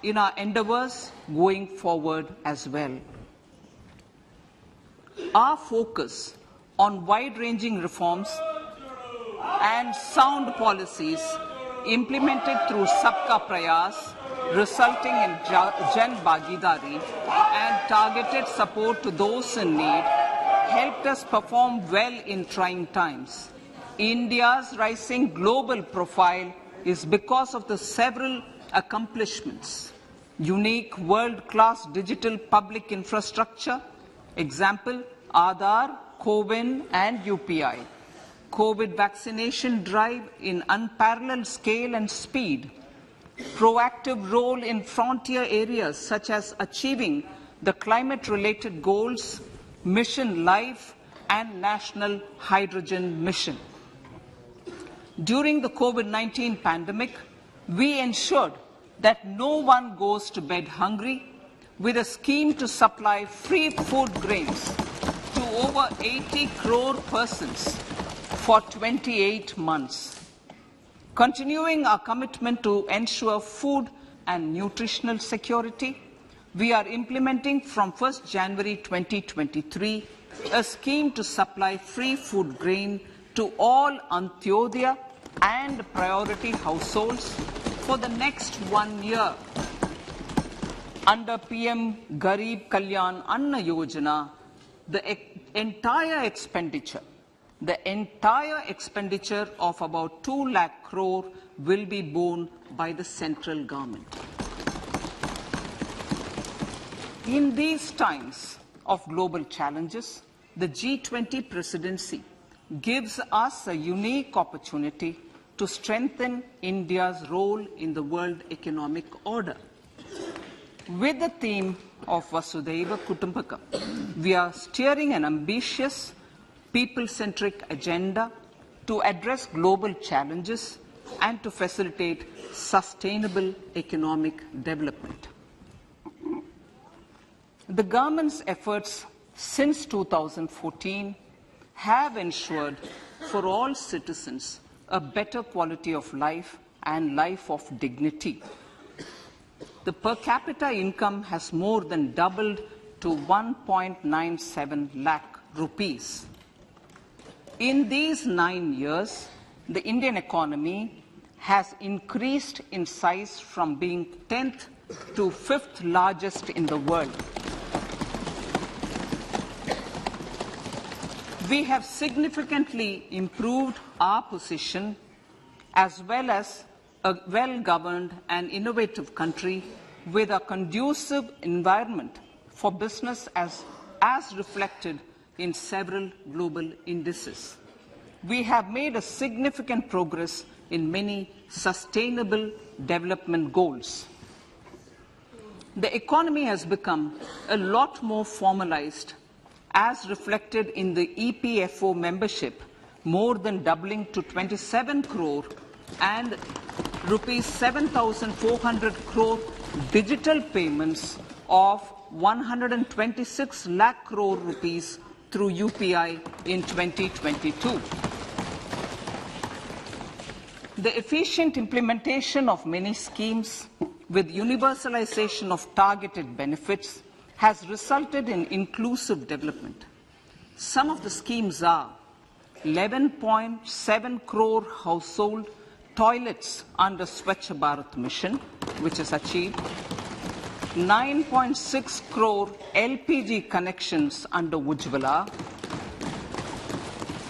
in our endeavours going forward as well. Our focus on wide-ranging reforms and sound policies implemented through Sabka Prayas, resulting in Jan Bhagidari and targeted support to those in need, helped us perform well in trying times. India's rising global profile is because of the several accomplishments: unique world-class digital public infrastructure, example, Aadhaar, CoWIN and UPI, COVID vaccination drive in unparalleled scale and speed, proactive role in frontier areas such as achieving the climate-related goals, Mission Life and National Hydrogen Mission. During the COVID-19 pandemic, we ensured that no one goes to bed hungry with a scheme to supply free food grains to over 80 crore persons for 28 months. Continuing our commitment to ensure food and nutritional security, we are implementing from 1st January 2023 a scheme to supply free food grain to all Antyodaya and priority households for the next 1 year. Under PM Garib Kalyan Anna Yojana, the entire expenditure of about 2 lakh crore will be borne by the central government. In these times of global challenges, the G20 presidency gives us a unique opportunity to strengthen India's role in the world economic order. With the theme of Vasudhaiva Kutumbakam, we are steering an ambitious, people-centric agenda to address global challenges and to facilitate sustainable economic development. The government's efforts since 2014 have ensured for all citizens a better quality of life and life of dignity. The per capita income has more than doubled to 1.97 lakh rupees. In these 9 years, the Indian economy has increased in size from being 10th to 5th largest in the world. We have significantly improved our position as well as a well-governed and innovative country with a conducive environment for business as reflected in several global indices. We have made a significant progress in many sustainable development goals. The economy has become a lot more formalized, as reflected in the EPFO membership, more than doubling to 27 crore and rupees 7,400 crore digital payments of 126 lakh crore rupees through UPI in 2022. The efficient implementation of many schemes with universalization of targeted benefits has resulted in inclusive development. Some of the schemes are 11.7 crore household toilets under Swachh Bharat mission, which is achieved, 9.6 crore LPG connections under Ujjwala,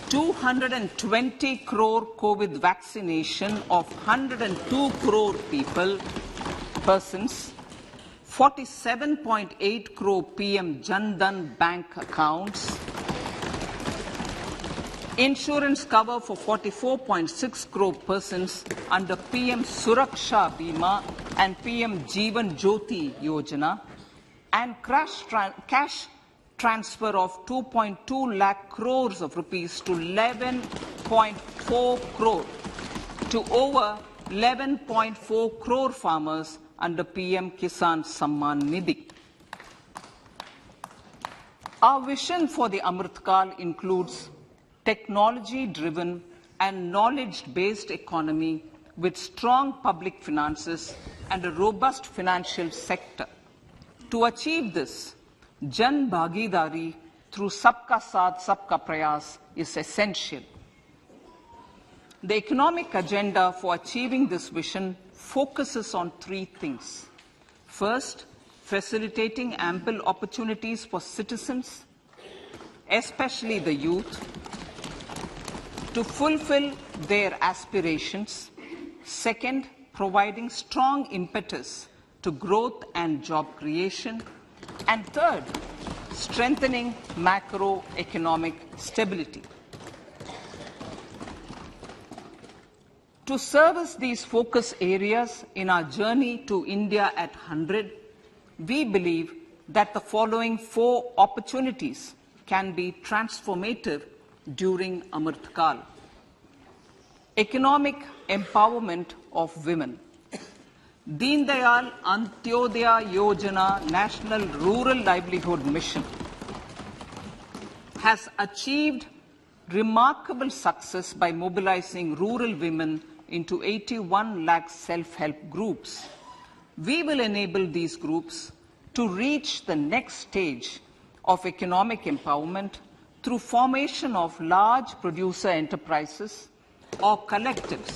220 crore COVID vaccination of 102 crore persons, 47.8 crore PM Jan Dhan bank accounts, insurance cover for 44.6 crore persons under PM Suraksha Bima and PM Jeevan Jyoti Yojana, and cash transfer of 2.2 lakh crores of rupees to 11.4 crore to over 11.4 crore farmers under PM Kisan Samman Nidhi. Our vision for the Amrit Kal includes technology-driven and knowledge-based economy with strong public finances and a robust financial sector. To achieve this, Jan Bhagidari through Sabka Saath, Sabka Prayas is essential. The economic agenda for achieving this vision focuses on three things. First, facilitating ample opportunities for citizens, especially the youth, to fulfill their aspirations. Second, providing strong impetus to growth and job creation. And third, strengthening macroeconomic stability. To service these focus areas in our journey to India at 100, we believe that the following four opportunities can be transformative during Amrit Kal. Economic empowerment of women. Deen Dayal Antyodaya Yojana National Rural Livelihood Mission has achieved remarkable success by mobilizing rural women into 81 lakh self-help groups. We will enable these groups to reach the next stage of economic empowerment through formation of large producer enterprises or collectives,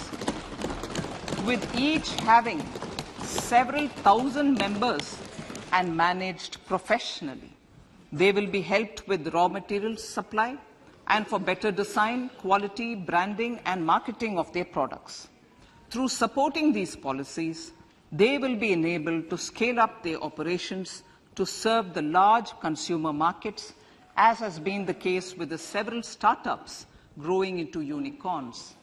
with each having several thousand members and managed professionally. They will be helped with raw materials supply and for better design, quality, branding, and marketing of their products. Through supporting these policies, they will be enabled to scale up their operations to serve the large consumer markets, as has been the case with the several startups growing into unicorns.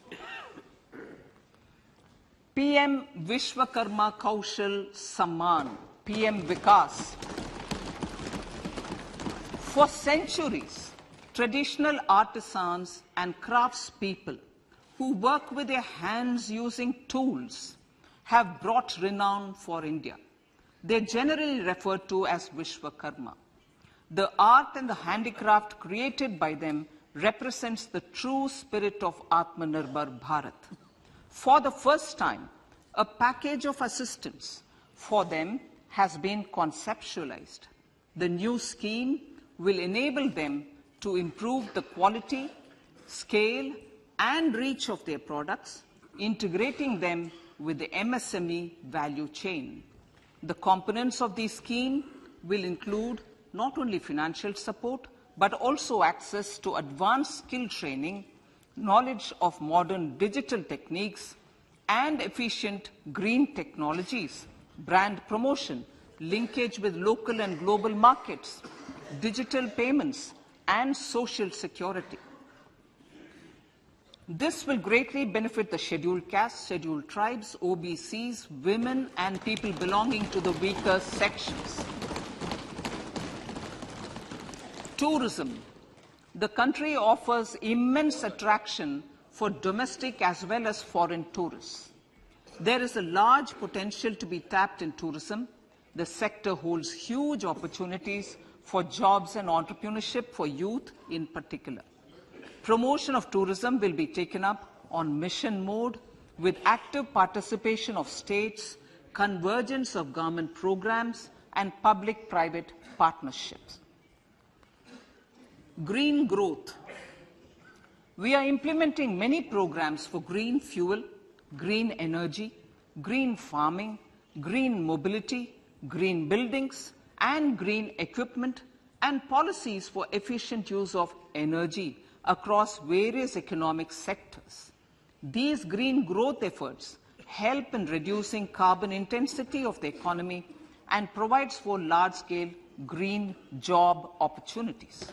PM Vishwakarma Kaushal Samman, PM Vikas. For centuries, traditional artisans and craftspeople who work with their hands using tools have brought renown for India. They're generally referred to as Vishwakarma. The art and the handicraft created by them represents the true spirit of Atmanirbhar Bharat. For the first time, a package of assistance for them has been conceptualized. The new scheme will enable them to improve the quality, scale, and reach of their products, integrating them with the MSME value chain. The components of the scheme will include not only financial support, but also access to advanced skill training, knowledge of modern digital techniques, and efficient green technologies, brand promotion, linkage with local and global markets, digital payments, and social security. This will greatly benefit the scheduled castes, scheduled tribes, OBCs, women, and people belonging to the weaker sections. Tourism. The country offers immense attraction for domestic as well as foreign tourists. There is a large potential to be tapped in tourism. The sector holds huge opportunities for jobs and entrepreneurship for youth in particular. Promotion of tourism will be taken up on mission mode with active participation of states, convergence of government programs, and public-private partnerships. Green growth. We are implementing many programs for green fuel, green energy, green farming, green mobility, green buildings, and green equipment, and policies for efficient use of energy across various economic sectors. These green growth efforts help in reducing carbon intensity of the economy and provides for large-scale green job opportunities.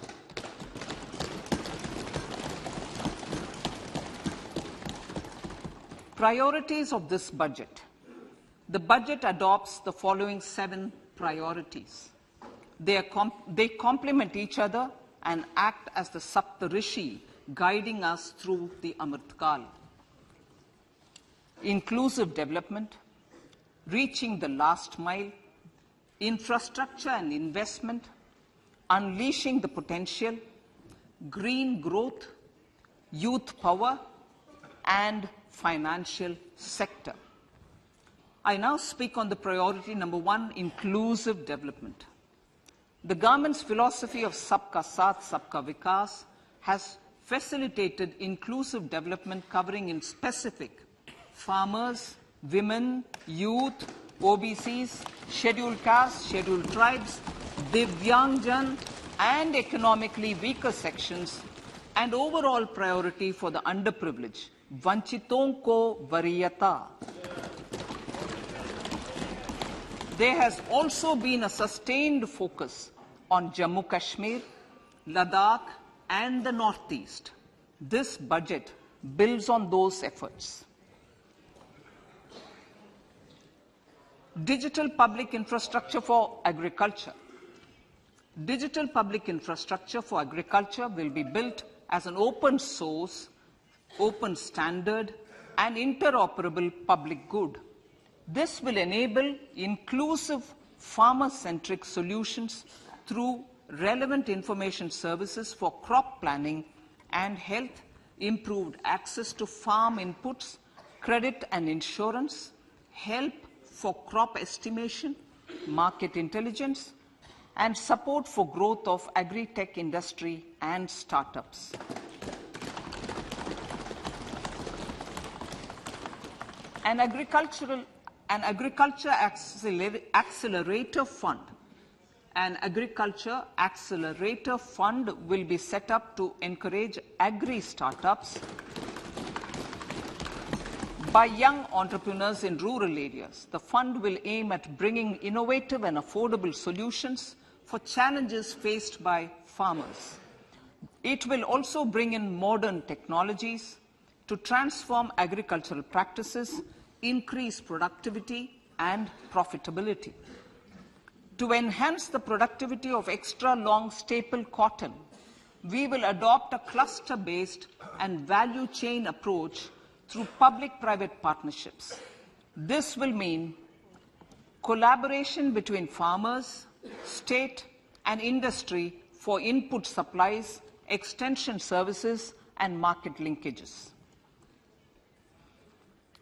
Priorities of this budget. The budget adopts the following 7 priorities. They complement each other and act as the Saptarishi guiding us through the Amrit Kal. Inclusive development, reaching the last mile, infrastructure and investment, unleashing the potential, green growth, youth power, and financial sector. I now speak on the priority number 1, inclusive development. The government's philosophy of Sabka Saath, Sabka Vikas has facilitated inclusive development covering in specific farmers, women, youth, OBCs, scheduled castes, scheduled tribes, Divyangjan and economically weaker sections, and overall priority for the underprivileged. Vanchiton ko variyata. There has also been a sustained focus on Jammu Kashmir, Ladakh and the Northeast. This budget builds on those efforts. Digital public infrastructure for agriculture. Digital public infrastructure for agriculture will be built as an open source, open standard and interoperable public good. This will enable inclusive farmer-centric solutions through relevant information services for crop planning and health, improved access to farm inputs, credit and insurance, help for crop estimation, market intelligence, and support for growth of agri-tech industry and startups. An agriculture accelerator fund. An agriculture accelerator fund will be set up to encourage agri-startups by young entrepreneurs in rural areas. The fund will aim at bringing innovative and affordable solutions for challenges faced by farmers. It will also bring in modern technologies to transform agricultural practices, increase productivity and profitability. To enhance the productivity of extra long staple cotton, we will adopt a cluster-based and value chain approach through public-private partnerships. This will mean collaboration between farmers, state and industry for input supplies, extension services and market linkages.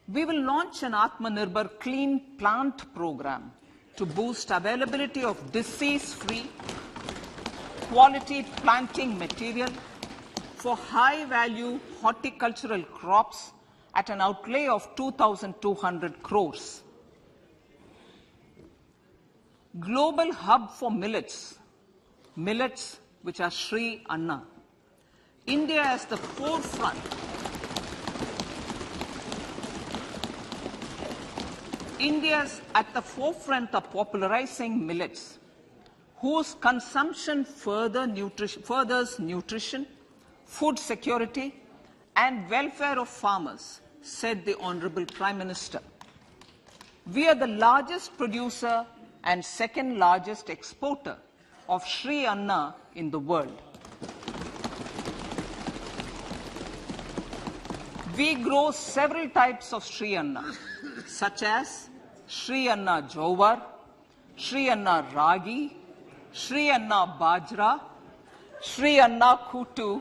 We will launch an Atmanirbhar Clean Plant program to boost availability of disease-free, quality planting material for high-value horticultural crops at an outlay of 2,200 crores. Global hub for millets, which are Sri Anna. India is the forefront. India is at the forefront of popularizing millets, whose consumption furthers nutrition, food security, and welfare of farmers, said the Honorable Prime Minister. We are the largest producer and second largest exporter of Sri Anna in the world. We grow several types of Sri Anna, such as Sri Anna Jowar, Sri Anna Ragi, Sri Anna Bajra, Sri Anna Kutu,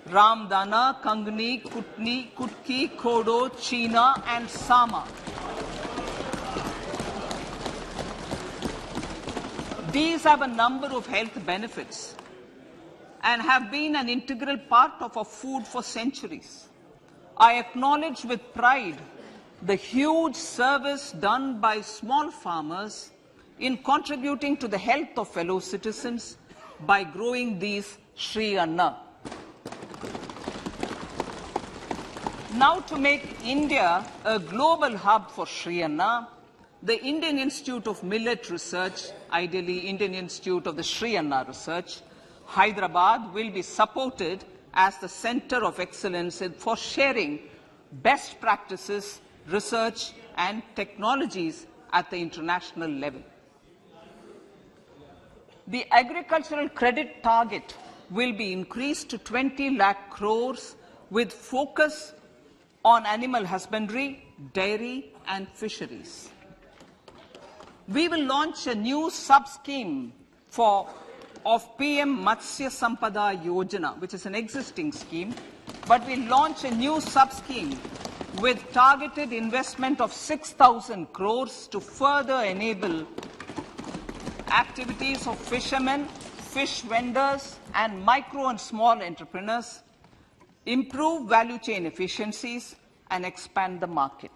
Ramdana, Kangni, Kutni, Kutki, Kodo, China, and Sama. These have a number of health benefits and have been an integral part of our food for centuries. I acknowledge with pride the huge service done by small farmers in contributing to the health of fellow citizens by growing these Sri Anna. Now, to make India a global hub for Sri Anna, the Indian Institute of Millet Research, ideally Indian Institute of the Sri Anna Research, Hyderabad, will be supported as the center of excellence for sharing best practices, research and technologies at the international level. The agricultural credit target will be increased to 20 lakh crores with focus on animal husbandry, dairy and fisheries. We will launch a new sub-scheme of PM Matsya Sampada Yojana, which is an existing scheme, but we'll launch a new sub-scheme with targeted investment of 6,000 crores to further enable activities of fishermen, fish vendors, and micro and small entrepreneurs, improve value chain efficiencies, and expand the market.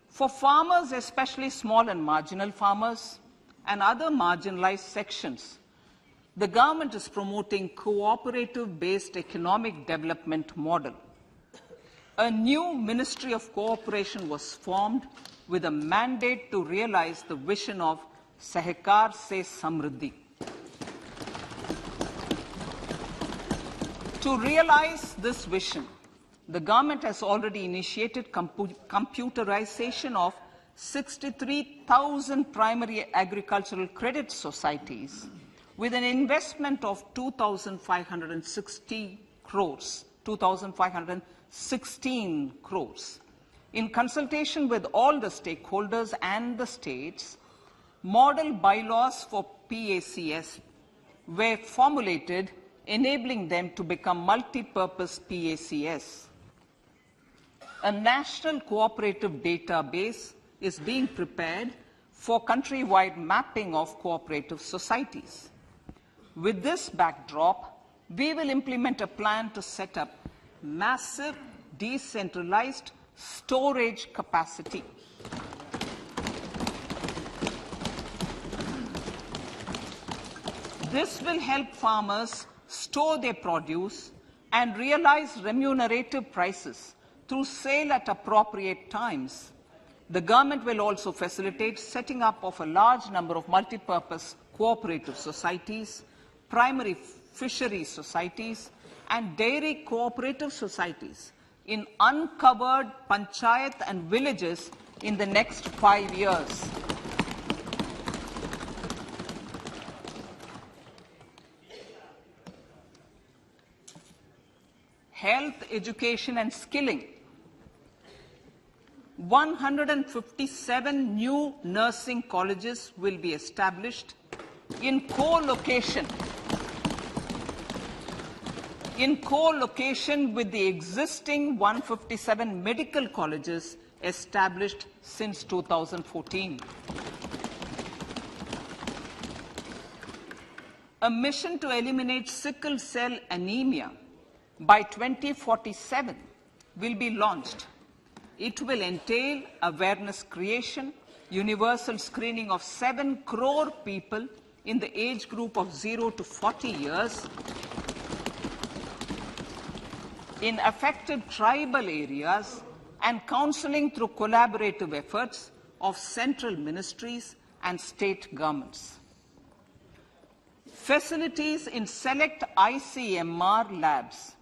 For farmers, especially small and marginal farmers and other marginalized sections, the government is promoting cooperative-based economic development model. A new Ministry of Cooperation was formed with a mandate to realize the vision of Sahakar Se Samriddhi. To realize this vision, the government has already initiated computerization of 63,000 primary agricultural credit societies with an investment of 2,560 crores, 2,516 crores. In consultation with all the stakeholders and the states, model bylaws for PACS were formulated, enabling them to become multi-purpose PACS. A national cooperative database is being prepared for countrywide mapping of cooperative societies. With this backdrop, we will implement a plan to set up massive decentralized storage capacity. This will help farmers store their produce and realize remunerative prices through sale at appropriate times. The government will also facilitate setting up of a large number of multi-purpose cooperative societies, primary fisheries societies, and dairy cooperative societies in uncovered panchayat and villages in the next 5 years. Health, education, and skilling. 157 new nursing colleges will be established in co-location with the existing 157 medical colleges established since 2014. A mission to eliminate sickle cell anemia by 2047 will be launched. It will entail awareness creation, universal screening of 7 crore people in the age group of 0 to 40 years in affected tribal areas, and counseling through collaborative efforts of central ministries and state governments. Facilities in select ICMR labs,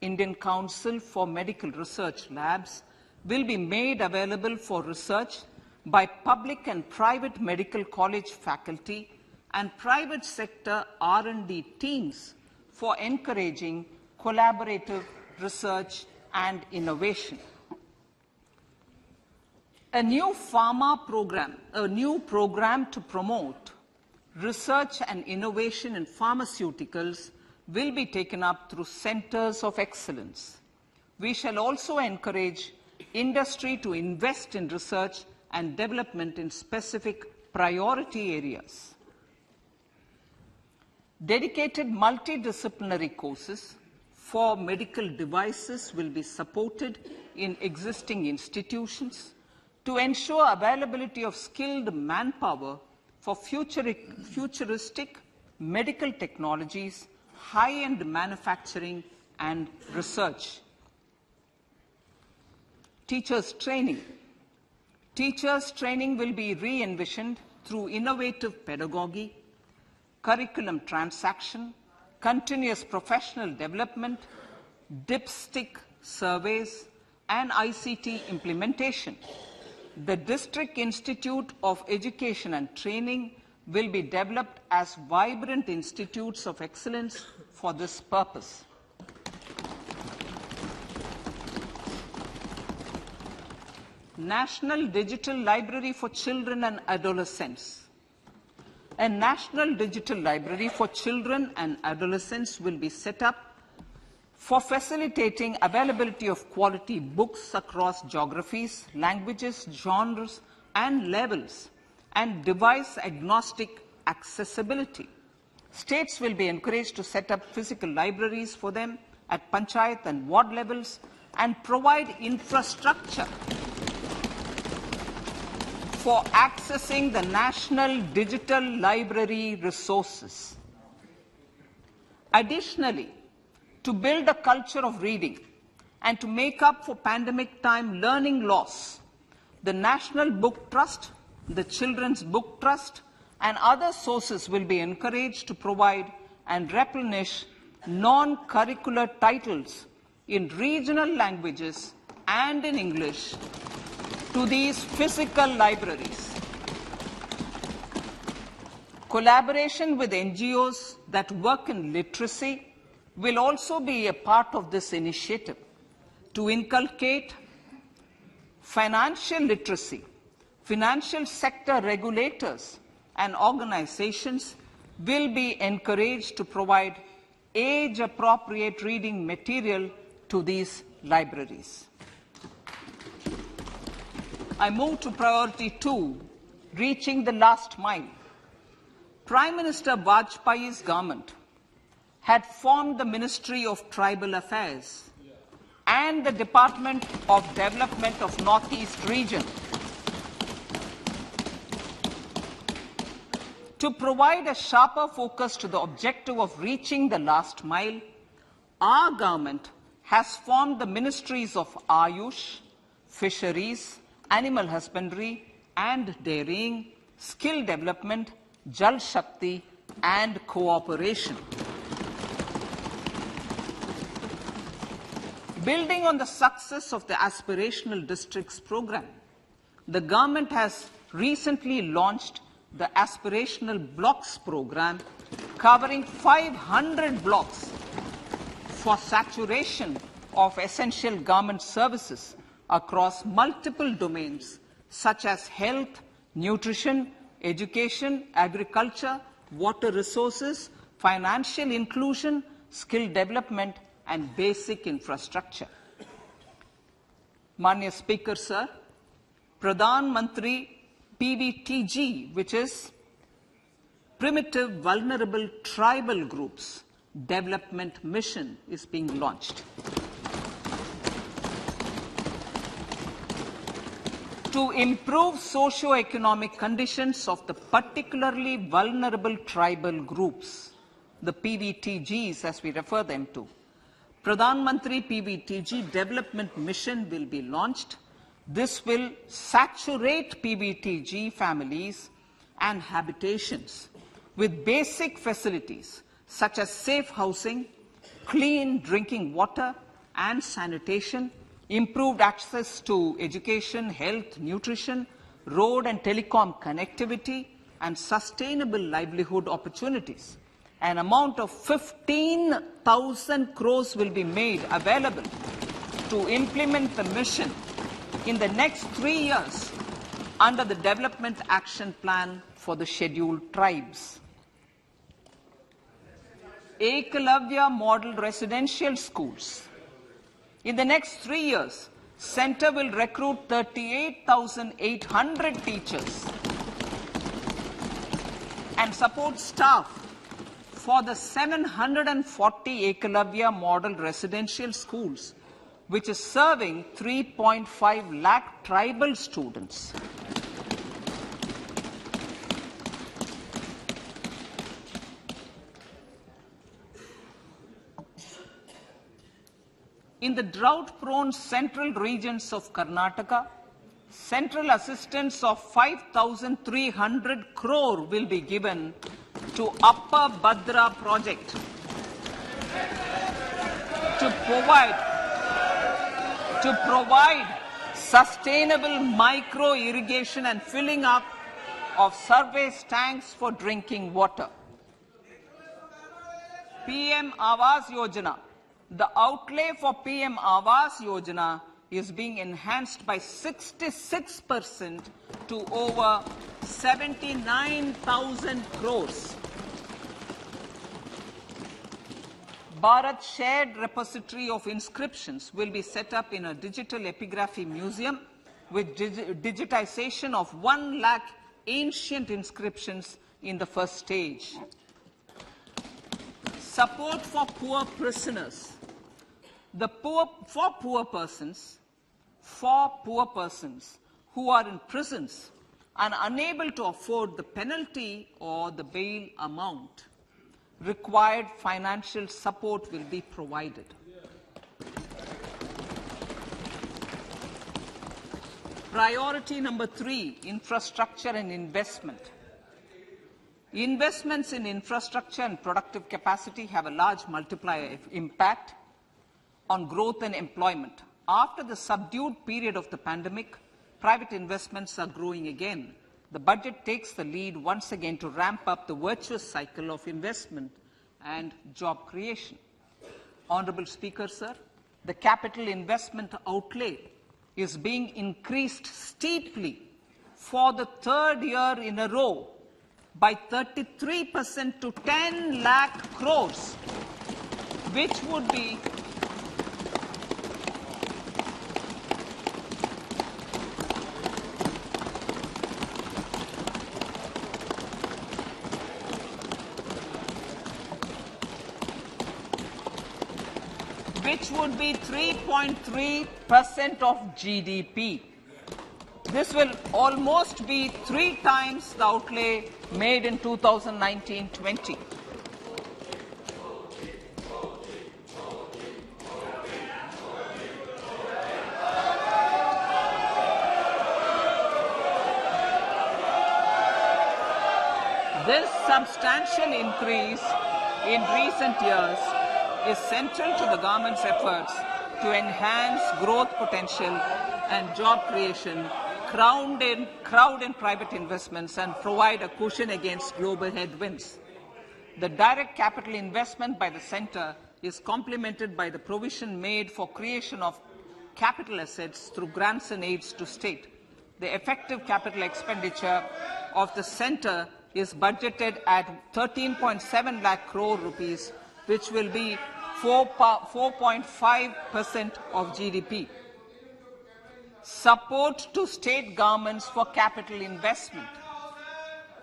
Indian Council for Medical Research Labs, will be made available for research by public and private medical college faculty and private sector R&D teams for encouraging collaborative research and innovation. A new program to promote research and innovation in pharmaceuticals will be taken up through centers of excellence. We shall also encourage industry to invest in research and development in specific priority areas. Dedicated multidisciplinary courses for medical devices will be supported in existing institutions to ensure availability of skilled manpower for futuristic medical technologies, high-end manufacturing, and research. Teachers' training. Teachers' training will be re-envisioned through innovative pedagogy, curriculum transaction, continuous professional development, dipstick surveys, and ICT implementation. The District Institute of Education and Training will be developed as vibrant institutes of excellence for this purpose. National Digital Library for Children and Adolescents. A National Digital Library for Children and Adolescents will be set up for facilitating availability of quality books across geographies, languages, genres, and levels, and device-agnostic accessibility. States will be encouraged to set up physical libraries for them at panchayat and ward levels and provide infrastructure for accessing the national digital library resources. Additionally, to build a culture of reading and to make up for pandemic time learning loss, the National Book Trust, the Children's Book Trust, and other sources will be encouraged to provide and replenish non-curricular titles in regional languages and in English to these physical libraries. Collaboration with NGOs that work in literacy will also be a part of this initiative to inculcate financial literacy. Financial sector regulators and organizations will be encouraged to provide age-appropriate reading material to these libraries. I move to priority 2, reaching the last mile. Prime Minister Vajpayee's government had formed the Ministry of Tribal Affairs and the Department of Development of Northeast Region to provide a sharper focus to the objective of reaching the last mile. Our government has formed the Ministries of Ayush, Fisheries, Animal Husbandry and Dairying, Skill Development, Jal Shakti and Cooperation. Building on the success of the Aspirational Districts program, the government has recently launched the Aspirational Blocks program, covering 500 blocks for saturation of essential government services across multiple domains such as health, nutrition, education, agriculture, water resources, financial inclusion, skill development, and basic infrastructure. Manya Speaker, Sir, Pradhan Mantri PVTG, which is Primitive Vulnerable Tribal Groups Development Mission, is being launched. To improve socio-economic conditions of the particularly vulnerable tribal groups, the PVTGs as we refer them to, Pradhan Mantri PVTG Development Mission will be launched. This will saturate PVTG families and habitations with basic facilities such as safe housing, clean drinking water and sanitation, improved access to education, health, nutrition, road and telecom connectivity, and sustainable livelihood opportunities. An amount of 15,000 crores will be made available to implement the mission in the next 3 years under the Development Action Plan for the Scheduled Tribes. Ekalavya Model Residential Schools. In the next 3 years, Center will recruit 38,800 teachers and support staff for the 740 Ekalavya Model Residential Schools, which is serving 3.5 lakh tribal students. In the drought-prone central regions of Karnataka, central assistance of 5,300 crore will be given to Upper Bhadra project to provide sustainable micro-irrigation and filling up of surface tanks for drinking water. PM Awas Yojana. The outlay for PM Awas Yojana is being enhanced by 66% to over 79,000 crores. Bharat Shared Repository of Inscriptions will be set up in a digital epigraphy museum with digitization of 1 lakh ancient inscriptions in the first stage. Support for poor prisoners. For poor persons who are in prisons and unable to afford the penalty or the bail amount, required financial support will be provided. Priority number 3, infrastructure and investment. Investments in infrastructure and productive capacity have a large multiplier impact on growth and employment. After the subdued period of the pandemic, private investments are growing again. The budget takes the lead once again to ramp up the virtuous cycle of investment and job creation. Honorable Speaker, sir, the capital investment outlay is being increased steeply for the 3rd year in a row by 33% to 10 lakh crores, which would be which would be 3.3% of GDP. This will almost be 3 times the outlay made in 2019-20. This substantial increase in recent years is central to the government's efforts to enhance growth potential and job creation, crowd in private investments, and provide a cushion against global headwinds. The direct capital investment by the centre is complemented by the provision made for creation of capital assets through grants and aids to state. The effective capital expenditure of the centre is budgeted at 13.7 lakh crore rupees, which will be 4.5% of GDP. Support to state governments for capital investment.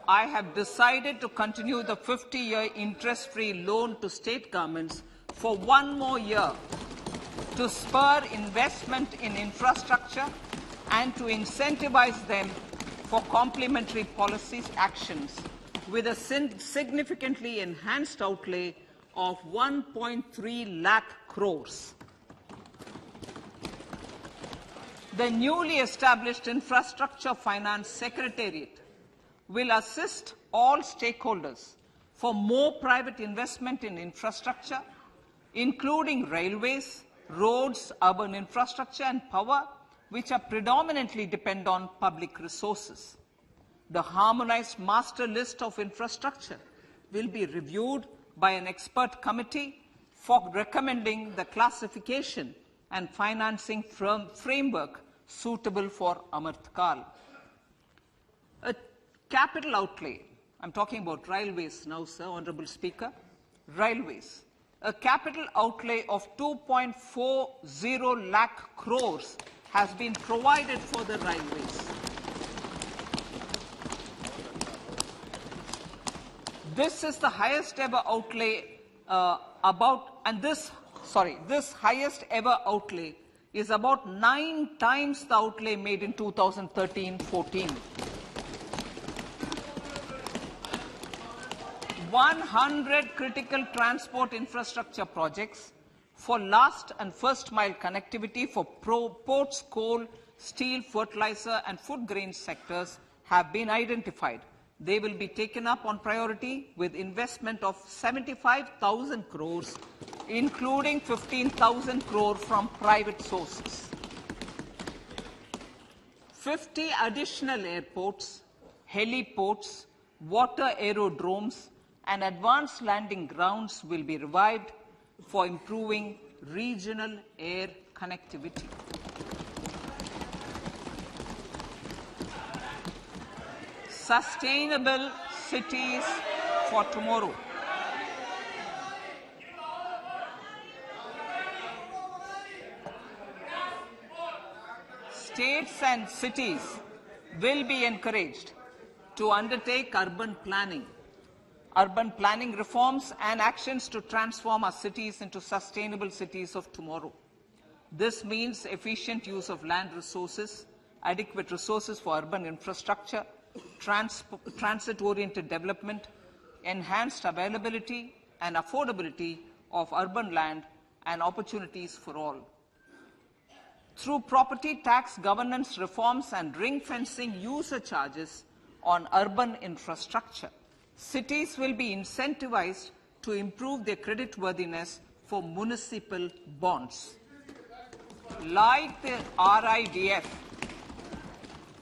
I have decided to continue the 50-year interest-free loan to state governments for 1 more year to spur investment in infrastructure and to incentivize them for complementary policies actions with a significantly enhanced outlay of 1.3 lakh crores. The newly established Infrastructure Finance Secretariat will assist all stakeholders for more private investment in infrastructure, including railways, roads, urban infrastructure and power, which are predominantly depend on public resources. The harmonized master list of infrastructure will be reviewed by an expert committee for recommending the classification and financing framework suitable for Amrit Kal. A capital outlay, I'm talking about railways now, sir, Honorable Speaker, railways. A capital outlay of 2.40 lakh crores has been provided for the railways. This is the highest ever outlay this highest ever outlay is about 9 times the outlay made in 2013-14. 100 critical transport infrastructure projects for last and first mile connectivity for ports, coal, steel, fertilizer and food grain sectors have been identified. They will be taken up on priority with investment of 75,000 crores, including 15,000 crore from private sources. 50 additional airports, heliports, water aerodromes, and advanced landing grounds will be revived for improving regional air connectivity. Sustainable cities for tomorrow. states and cities will be encouraged to undertake urban planning reforms and actions to transform our cities into sustainable cities of tomorrow. This means efficient use of land resources, adequate resources for urban infrastructure, transit-oriented development, enhanced availability and affordability of urban land and opportunities for all. Through property tax governance reforms and ring-fencing user charges on urban infrastructure, cities will be incentivized to improve their creditworthiness for municipal bonds. Like the RIDF,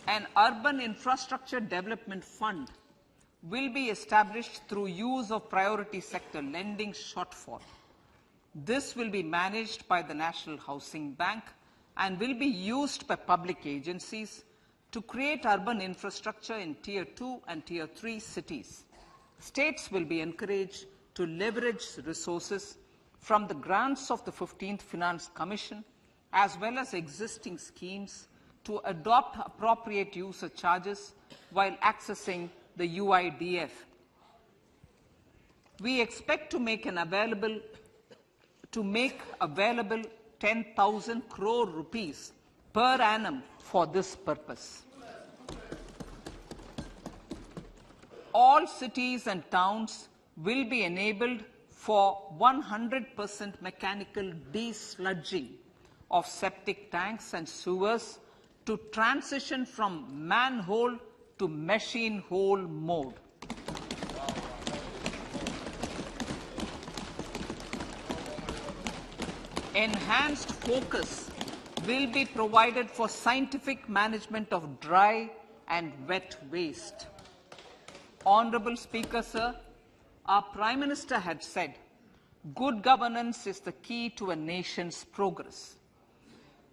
an Urban Infrastructure Development Fund will be established through use of priority sector lending shortfall. This will be managed by the National Housing Bank and will be used by public agencies to create urban infrastructure in Tier 2 and Tier 3 cities. States will be encouraged to leverage resources from the grants of the 15th Finance Commission as well as existing schemes to adopt appropriate user charges while accessing the UIDF. We expect to make available 10,000 crore rupees per annum for this purpose. All cities and towns will be enabled for 100% mechanical desludging of septic tanks and sewers to transition from manhole to machine hole mode. Enhanced focus will be provided for scientific management of dry and wet waste. Honorable Speaker, sir, our Prime Minister had said, good governance is the key to a nation's progress.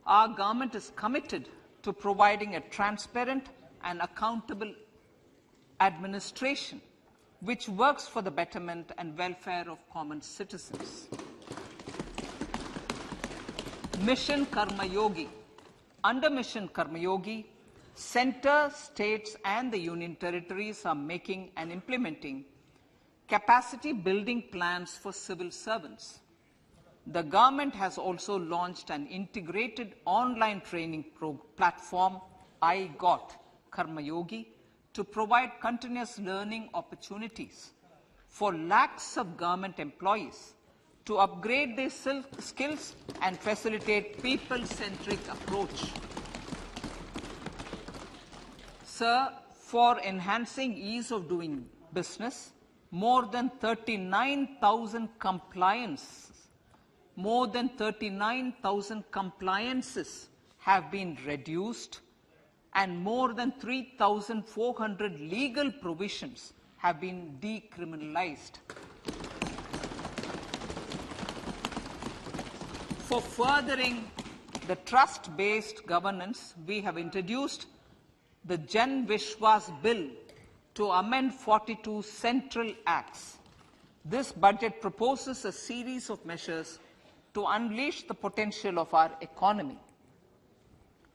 Our government is committed to providing a transparent and accountable administration which works for the betterment and welfare of common citizens. Mission Karma Yogi. Under Mission Karma Yogi, centre, states and the union territories are making and implementing capacity building plans for civil servants. The government has also launched an integrated online training platform, I Got Karma Yogi, to provide continuous learning opportunities for lakhs of government employees to upgrade their skills and facilitate people-centric approach. Sir, for enhancing ease of doing business, more than 39,000 compliances have been reduced and more than 3,400 legal provisions have been decriminalized. For furthering the trust-based governance, we have introduced the Jan Vishwas Bill to amend 42 central acts. This budget proposes a series of measures to unleash the potential of our economy.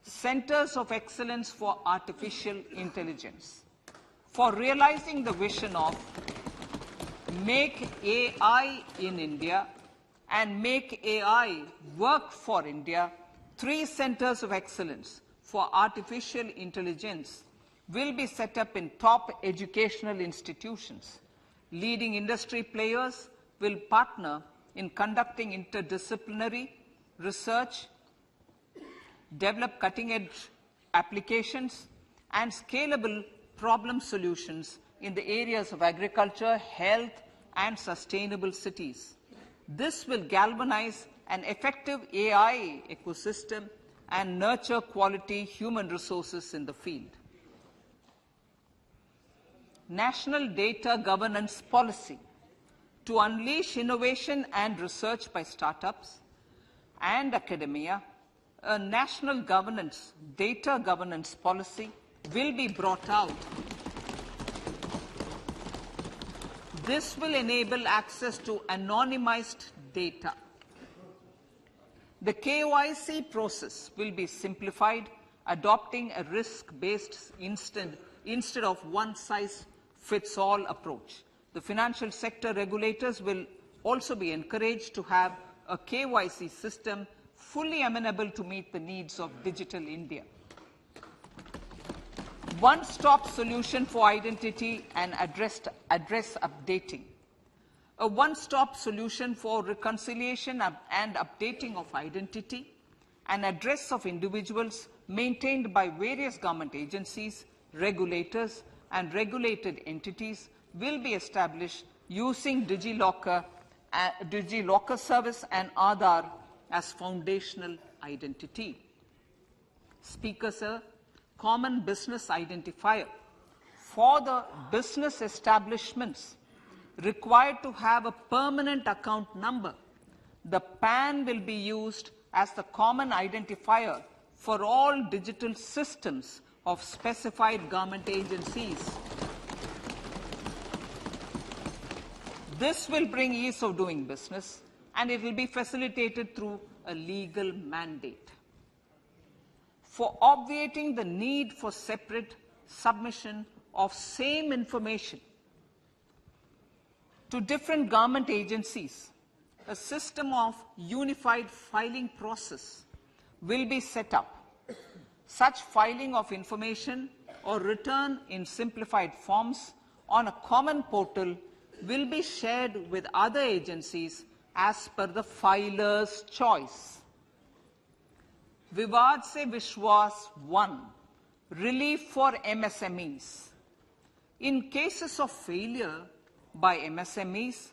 Centers of Excellence for Artificial Intelligence. For realizing the vision of Make AI in India and Make AI Work for India, 3 centers of excellence for artificial intelligence will be set up in top educational institutions. Leading industry players will partner in conducting interdisciplinary research, develop cutting-edge applications, and scalable problem solutions in the areas of agriculture, health, and sustainable cities. This will galvanize an effective AI ecosystem and nurture quality human resources in the field. National Data Governance Policy. To unleash innovation and research by startups and academia, a national data governance policy will be brought out. This will enable access to anonymized data. The KYC process will be simplified adopting a risk-based instead of one-size-fits-all approach. The financial sector regulators will also be encouraged to have a KYC system fully amenable to meet the needs of digital India. One-stop solution for identity and address updating. A one-stop solution for reconciliation and updating of identity and address of individuals maintained by various government agencies, regulators, and regulated entities will be established using DigiLocker service and Aadhaar as foundational identity. Speaker, sir, common business identifier. For the business establishments required to have a permanent account number, the PAN will be used as the common identifier for all digital systems of specified government agencies. This will bring ease of doing business, and it will be facilitated through a legal mandate. For obviating the need for separate submission of same information to different government agencies, a system of unified filing process will be set up. Such filing of information or return in simplified forms on a common portal will be shared with other agencies as per the filer's choice. Vivad Se Vishwas 1, relief for MSMEs. In cases of failure by MSMEs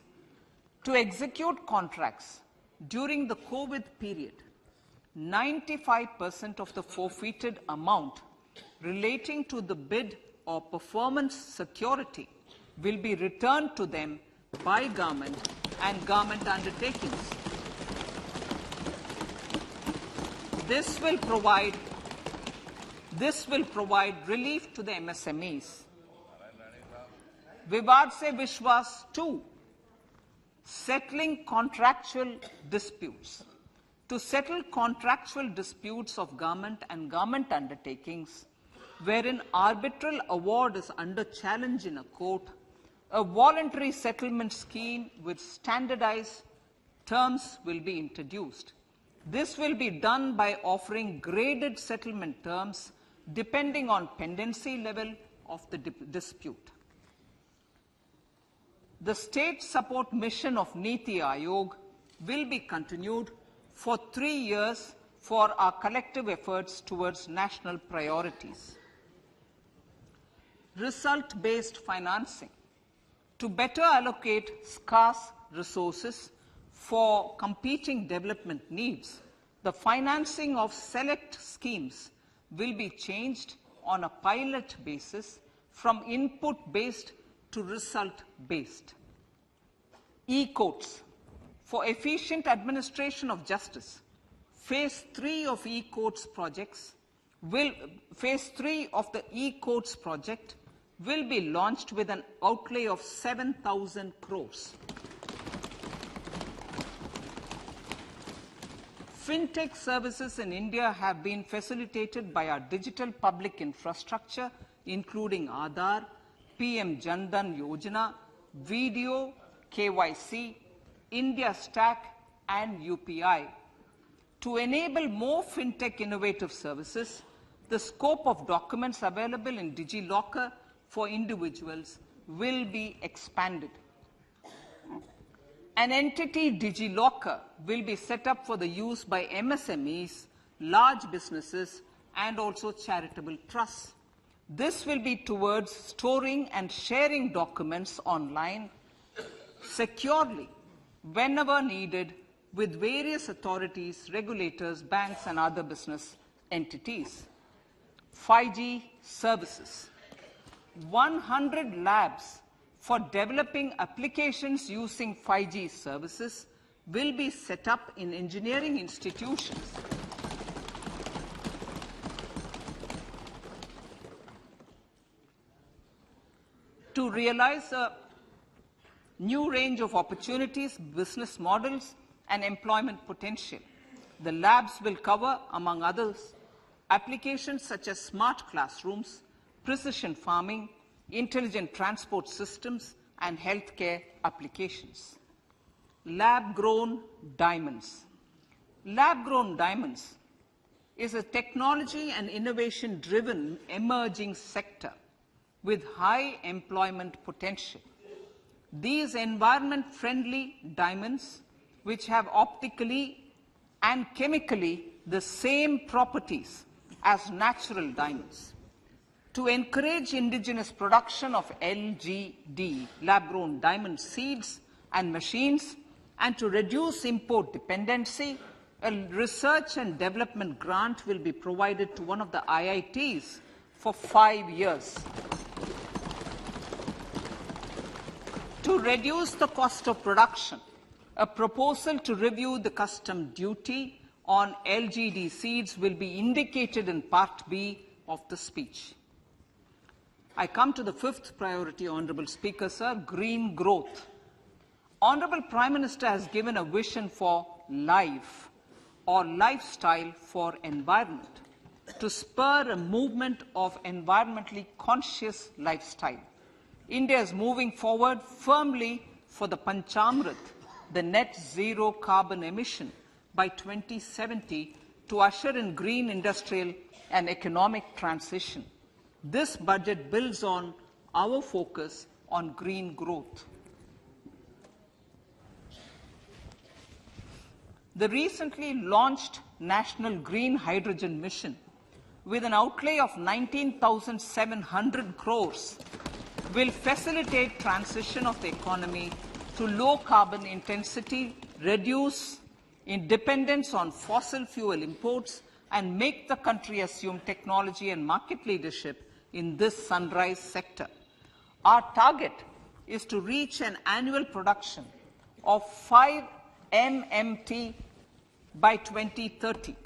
to execute contracts during the COVID period, 95% of the forfeited amount relating to the bid or performance security will be returned to them by government and government undertakings. This will provide relief to the MSMEs. Vivad Se Vishwas 2, settling contractual disputes. To settle contractual disputes of government and government undertakings, wherein arbitral award is under challenge in a court, a voluntary settlement scheme with standardized terms will be introduced. This will be done by offering graded settlement terms depending on pendency level of the dispute. The state support mission of Niti Aayog will be continued for 3 years for our collective efforts towards national priorities. Result-based financing. To better allocate scarce resources for competing development needs, the financing of select schemes will be changed on a pilot basis from input-based to result-based. E-courts. For efficient administration of justice, Phase 3 of e-courts projects Phase 3 of the e-courts project will be launched with an outlay of 7,000 crores. Fintech services in India have been facilitated by our digital public infrastructure, including Aadhaar, PM Jan Dhan Yojana, Video, KYC, India Stack, and UPI. To enable more fintech innovative services, the scope of documents available in DigiLocker for individuals will be expanded. An entity DigiLocker will be set up for the use by MSMEs, large businesses, and also charitable trusts. This will be towards storing and sharing documents online securely whenever needed with various authorities, regulators, banks, and other business entities. 5G services. 100 labs for developing applications using 5G services will be set up in engineering institutions. To realize a new range of opportunities, business models, and employment potential, the labs will cover, among others, Applications such as smart classrooms, precision farming, intelligent transport systems, and healthcare applications. Lab-grown diamonds. Lab-grown diamonds is a technology and innovation-driven emerging sector with high employment potential. These environment-friendly diamonds, which have optically and chemically the same properties as natural diamonds. To encourage indigenous production of LGD, lab-grown diamond seeds and machines, and to reduce import dependency, a research and development grant will be provided to one of the IITs for 5 years. To reduce the cost of production, a proposal to review the custom duty on LGD seeds will be indicated in Part B of the speech. I come to the fifth priority, Honourable Speaker, sir, green growth. Honourable Prime Minister has given a vision for life or lifestyle for environment to spur a movement of environmentally conscious lifestyle. India is moving forward firmly for the Panchamrit, the net zero carbon emission by 2070 to usher in green industrial and economic transition. This budget builds on our focus on green growth. The recently launched National Green Hydrogen Mission, with an outlay of 19,700 crores, will facilitate transition of the economy to low carbon intensity, reduce dependence on fossil fuel imports, and make the country assume technology and market leadership in this sunrise sector. Our target is to reach an annual production of 5 MMT by 2030.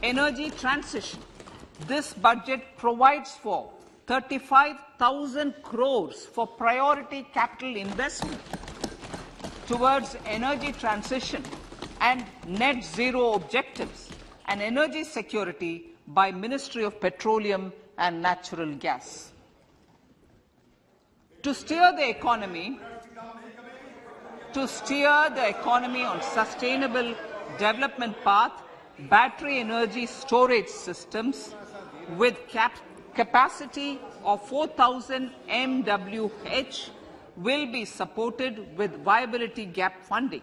Energy transition. This budget provides for 35,000 crores for priority capital investment towards energy transition and net zero objectives and energy security by Ministry of Petroleum and Natural Gas. To steer the economy on sustainable development path, battery energy storage systems with capacity of 4,000 MWh will be supported with viability gap funding.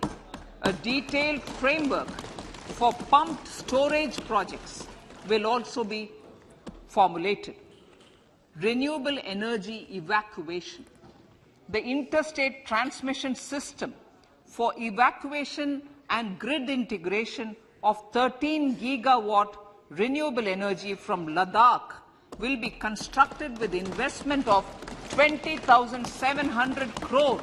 A detailed framework for pumped storage projects will also be formulated. Renewable energy evacuation. The interstate transmission system for evacuation and grid integration of 13 gigawatt renewable energy from Ladakh will be constructed with investment of 20,700 crore,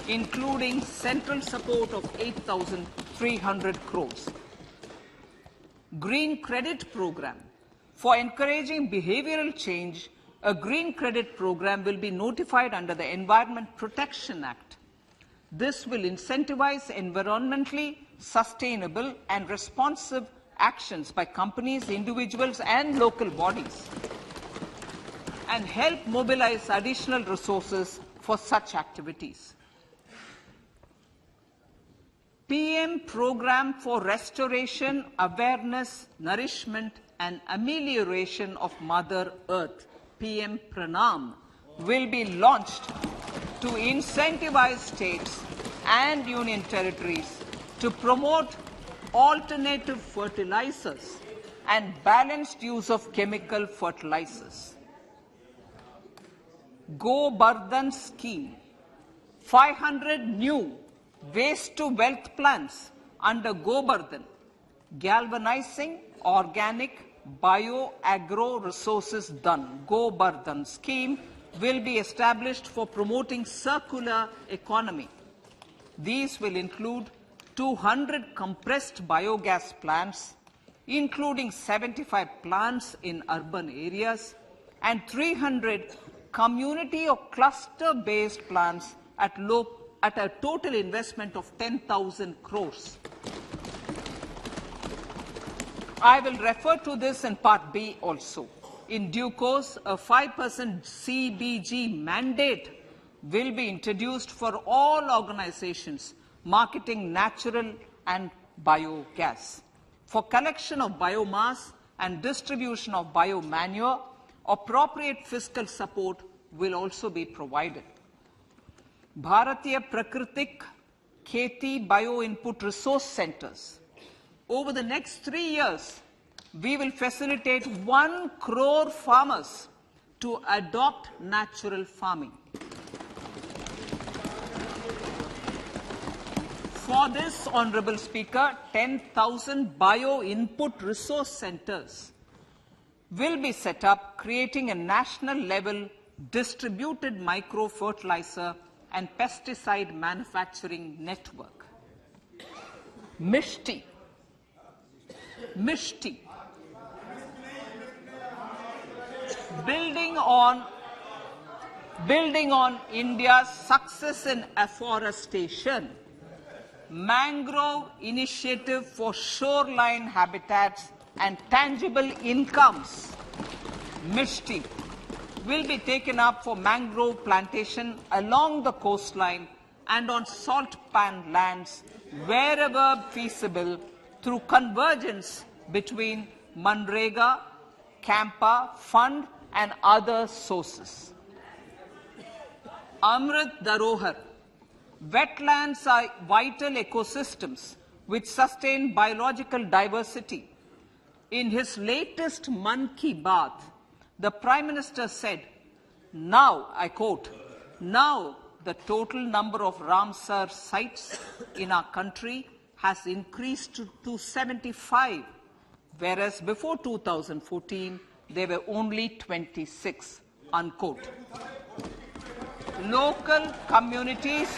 including central support of 8,300 crores. Green credit program. For encouraging behavioral change, a green credit program will be notified under the Environment Protection Act. This will incentivize environmentally sustainable and responsive actions by companies, individuals, and local bodies, and help mobilize additional resources for such activities. PM Program for Restoration, Awareness, Nourishment, and Amelioration of Mother Earth, PM Pranam, will be launched to incentivize states and union territories to promote alternative fertilizers and balanced use of chemical fertilizers. Go Bardhan scheme. 500 new waste to wealth plants under Go Bardhan, galvanizing organic bio-agro resources done. Go Bardhan scheme will be established for promoting circular economy. These will include 200 compressed biogas plants, including 75 plants in urban areas, and 300 community or cluster-based plants at a total investment of 10,000 crores. I will refer to this in Part B also. In due course, a 5% CBG mandate will be introduced for all organizations marketing natural and biogas. For collection of biomass and distribution of biomanure, appropriate fiscal support will also be provided. Bharatiya Prakritik Kheti Bio Input Resource Centers. Over the next 3 years, we will facilitate 1 crore farmers to adopt natural farming. For this, Honorable Speaker, 10,000 bio input resource centers will be set up, creating a national level distributed micro-fertilizer and pesticide manufacturing network. Mishti. Building on India's success in afforestation, mangrove initiative for shoreline habitats and tangible incomes, Mishti, will be taken up for mangrove plantation along the coastline and on salt pan lands wherever feasible through convergence between Manrega, Campa, Fund and other sources. Amrit Dharohar. Wetlands are vital ecosystems which sustain biological diversity. In his latest Mann Ki Baat, the Prime Minister said, now, I quote, now the total number of Ramsar sites in our country has increased to 75, whereas before 2014, there were only 26, unquote. Local communities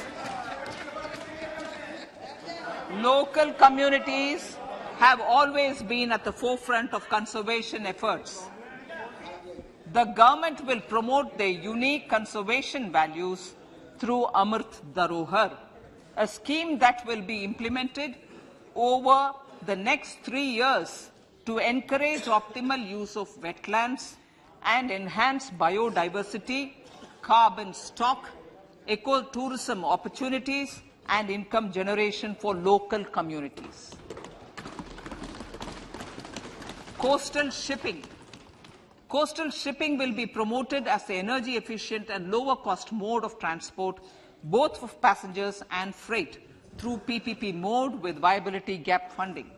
have always been at the forefront of conservation efforts. The government will promote their unique conservation values through Amrit Dharohar, a scheme that will be implemented over the next 3 years to encourage optimal use of wetlands and enhance biodiversity, carbon stock, ecotourism opportunities, and income generation for local communities. Coastal shipping. Coastal shipping will be promoted as the energy efficient and lower cost mode of transport, both for passengers and freight, through PPP mode with viability gap funding.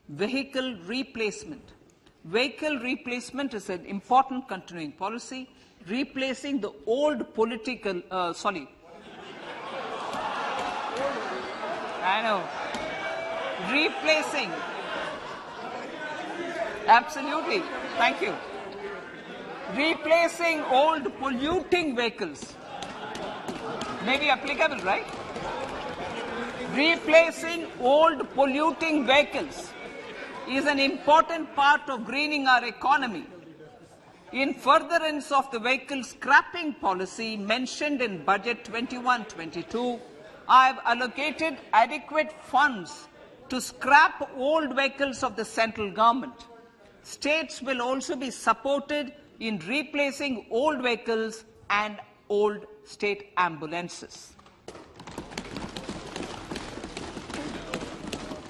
Vehicle replacement. Vehicle replacement is an important continuing policy, replacing the old political, replacing, absolutely, thank you. Replacing old polluting vehicles. May be applicable, right? Replacing old polluting vehicles is an important part of greening our economy. In furtherance of the vehicle scrapping policy mentioned in Budget 21-22, I have allocated adequate funds to scrap old vehicles of the central government. States will also be supported in replacing old vehicles and old state ambulances.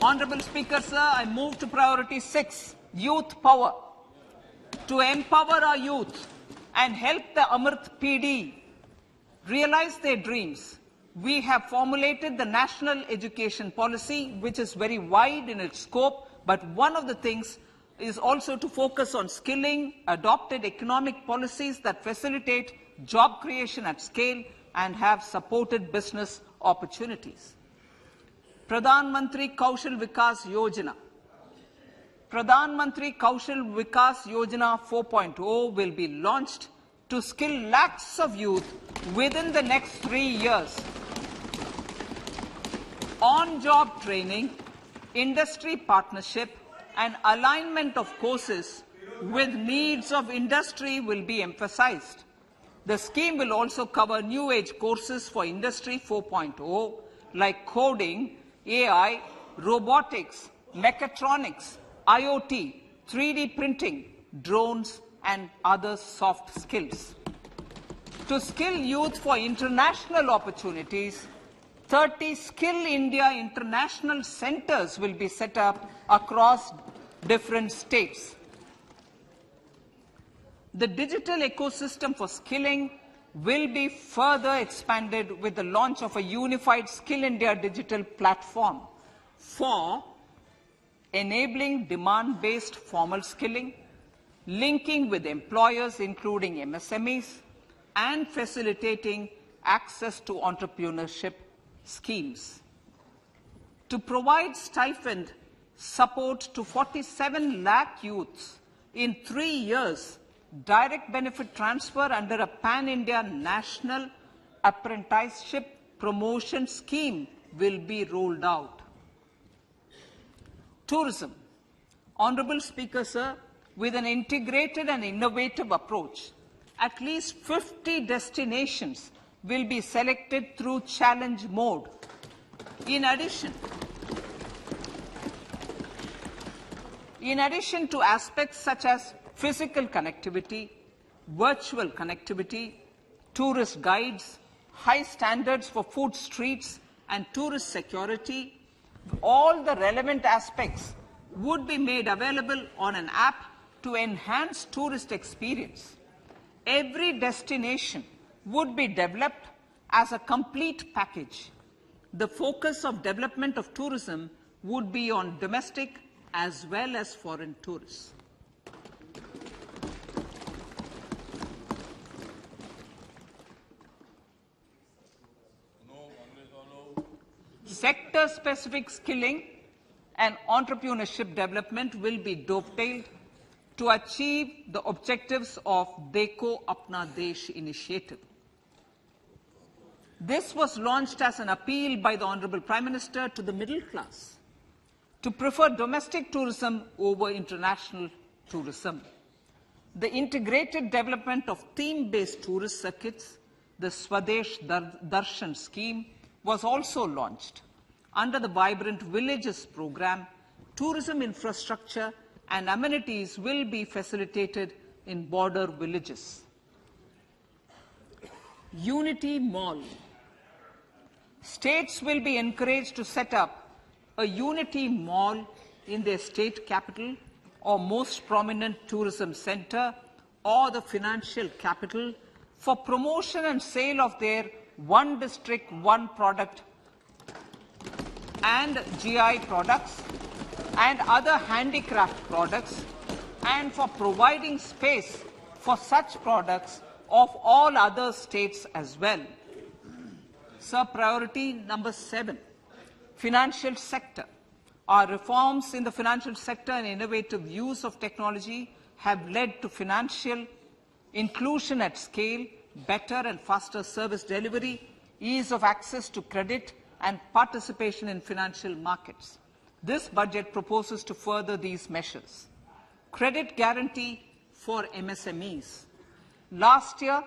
Honorable Speaker, sir, I move to priority 6, youth power. To empower our youth and help the Amrit PD realize their dreams, we have formulated the National Education Policy, which is very wide in its scope, but one of the things is also to focus on skilling, adopted economic policies that facilitate job creation at scale and have supported business opportunities. Pradhan Mantri Kaushal Vikas Yojana. Pradhan Mantri Kaushal Vikas Yojana 4.0 will be launched to skill lakhs of youth within the next 3 years. On-job training, industry partnership, and alignment of courses with needs of industry will be emphasized. The scheme will also cover new age courses for Industry 4.0 like coding, AI, robotics, mechatronics, IoT, 3D printing, drones, and other soft skills. To skill youth for international opportunities, 30 Skill India international centers will be set up across different states. The digital ecosystem for skilling will be further expanded with the launch of a unified Skill India digital platform for enabling demand-based formal skilling, linking with employers including MSMEs, and facilitating access to entrepreneurship schemes. To provide stipend support to 47 lakh youths in 3 years, direct benefit transfer under a pan-India national apprenticeship promotion scheme will be rolled out. Tourism. Honorable Speaker, sir, with an integrated and innovative approach, at least 50 destinations will be selected through challenge mode. In addition to aspects such as physical connectivity, virtual connectivity, tourist guides, high standards for food streets, and tourist security, all the relevant aspects would be made available on an app to enhance tourist experience. Every destination would be developed as a complete package. The focus of development of tourism would be on domestic as well as foreign tourists. Sector-specific skilling and entrepreneurship development will be dovetailed to achieve the objectives of Dekho Apna Desh initiative. This was launched as an appeal by the Honorable Prime Minister to the middle class to prefer domestic tourism over international tourism. The integrated development of theme-based tourist circuits, the Swadesh Darshan scheme, was also launched. Under the Vibrant Villages program, tourism infrastructure and amenities will be facilitated in border villages. Unity Mall. States will be encouraged to set up a Unity Mall in their state capital or most prominent tourism center or the financial capital for promotion and sale of their one district, one product and GI products and other handicraft products, and for providing space for such products of all other states as well. Sir, priority number 7, financial sector. Our reforms in the financial sector and innovative use of technology have led to financial inclusion at scale, better and faster service delivery, ease of access to credit, and participation in financial markets. This budget proposes to further these measures. Credit guarantee for MSMEs. Last year,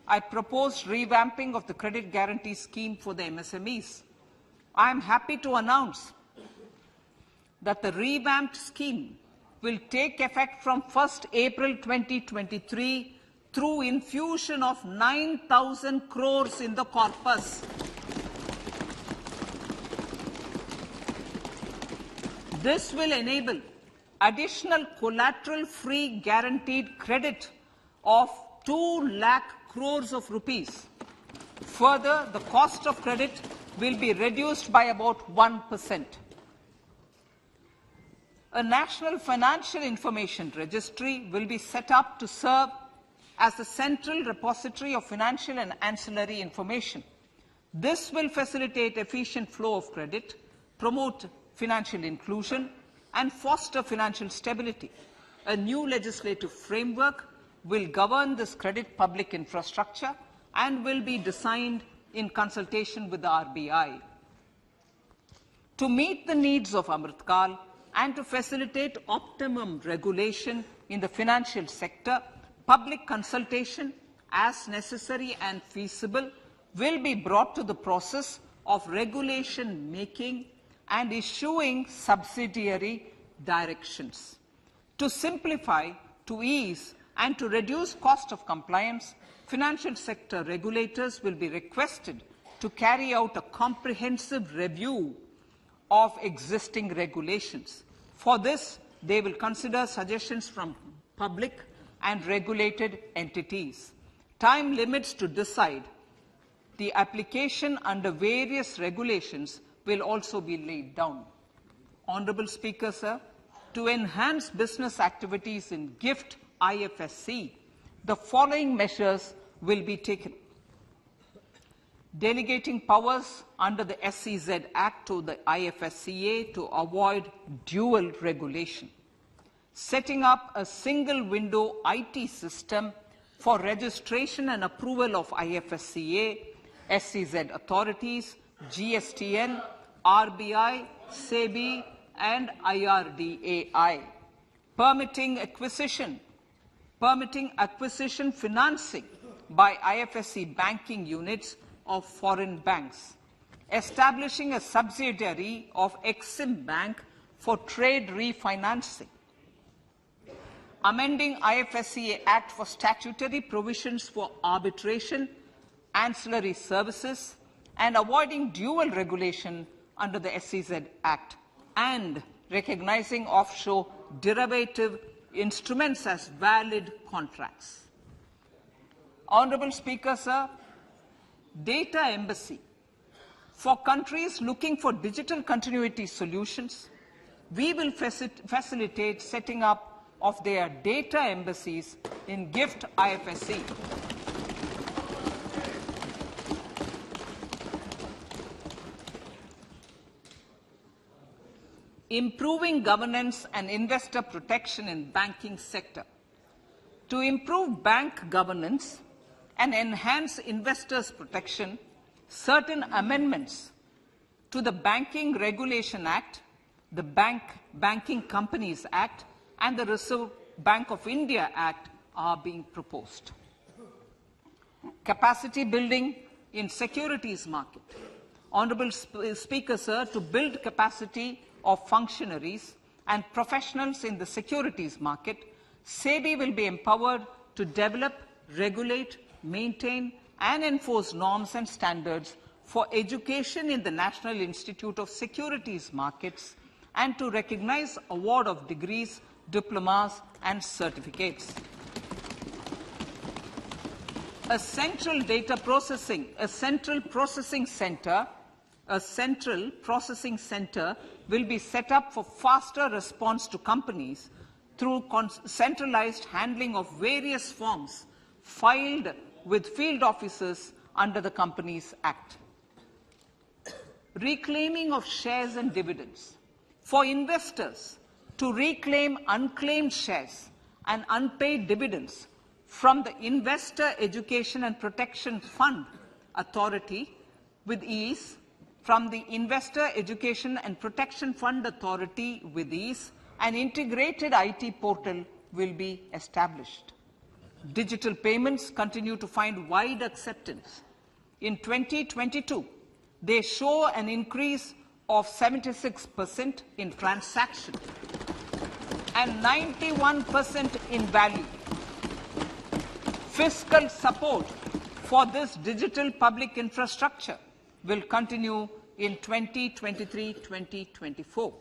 I proposed revamping of the credit guarantee scheme for the MSMEs. I am happy to announce that the revamped scheme will take effect from 1st April 2023 through infusion of 9,000 crores in the corpus. This will enable additional collateral-free guaranteed credit of 2 lakh crores of rupees. Further, the cost of credit will be reduced by about 1%. A National Financial Information Registry will be set up to serve as the central repository of financial and ancillary information. This will facilitate efficient flow of credit, promote financial inclusion, and foster financial stability. A new legislative framework will govern this credit public infrastructure and will be designed in consultation with the RBI. To meet the needs of Amritkal and to facilitate optimum regulation in the financial sector, public consultation, as necessary and feasible, will be brought to the process of regulation making and issuing subsidiary directions. To simplify, to ease, and to reduce cost of compliance, financial sector regulators will be requested to carry out a comprehensive review of existing regulations. For this, they will consider suggestions from public and regulated entities. Time limits to decide the application under various regulations will also be laid down. Honourable Speaker, sir, to enhance business activities in GIFT IFSC, the following measures will be taken. Delegating powers under the SEZ Act to the IFSCA to avoid dual regulation. Setting up a single window IT system for registration and approval of IFSCA, SEZ authorities, GSTN, RBI, SEBI, and IRDAI. Permitting acquisition financing by IFSC banking units of foreign banks. Establishing a subsidiary of Exim Bank for trade refinancing. Amending IFSCA Act for statutory provisions for arbitration, ancillary services, and avoiding dual regulation under the SEZ Act, and recognizing offshore derivative instruments as valid contracts. Honourable Speaker, sir, data embassy. For countries looking for digital continuity solutions, we will facilitate setting up of their data embassies in GIFT IFSC. Improving governance and investor protection in banking sector. To improve bank governance and enhance investors' protection, certain amendments to the Banking Regulation Act, the Banking Companies Act, and the Reserve Bank of India Act are being proposed. Capacity building in securities market. Honourable Speaker, sir, to build capacity of functionaries and professionals in the securities market, SEBI will be empowered to develop, regulate, maintain, and enforce norms and standards for education in the National Institute of Securities Markets and to recognize award of degrees, diplomas, and certificates. A central processing center will be set up for faster response to companies through centralized handling of various forms filed with field officers under the Companies Act. Reclaiming of shares and dividends. For investors to reclaim unclaimed shares and unpaid dividends from the Investor Education and Protection Fund Authority with ease, from the Investor Education and Protection Fund Authority with ease, an integrated IT portal will be established. Digital payments continue to find wide acceptance. In 2022, they show an increase of 76% in transaction and 91% in value. Fiscal support for this digital public infrastructure will continue in 2023-2024.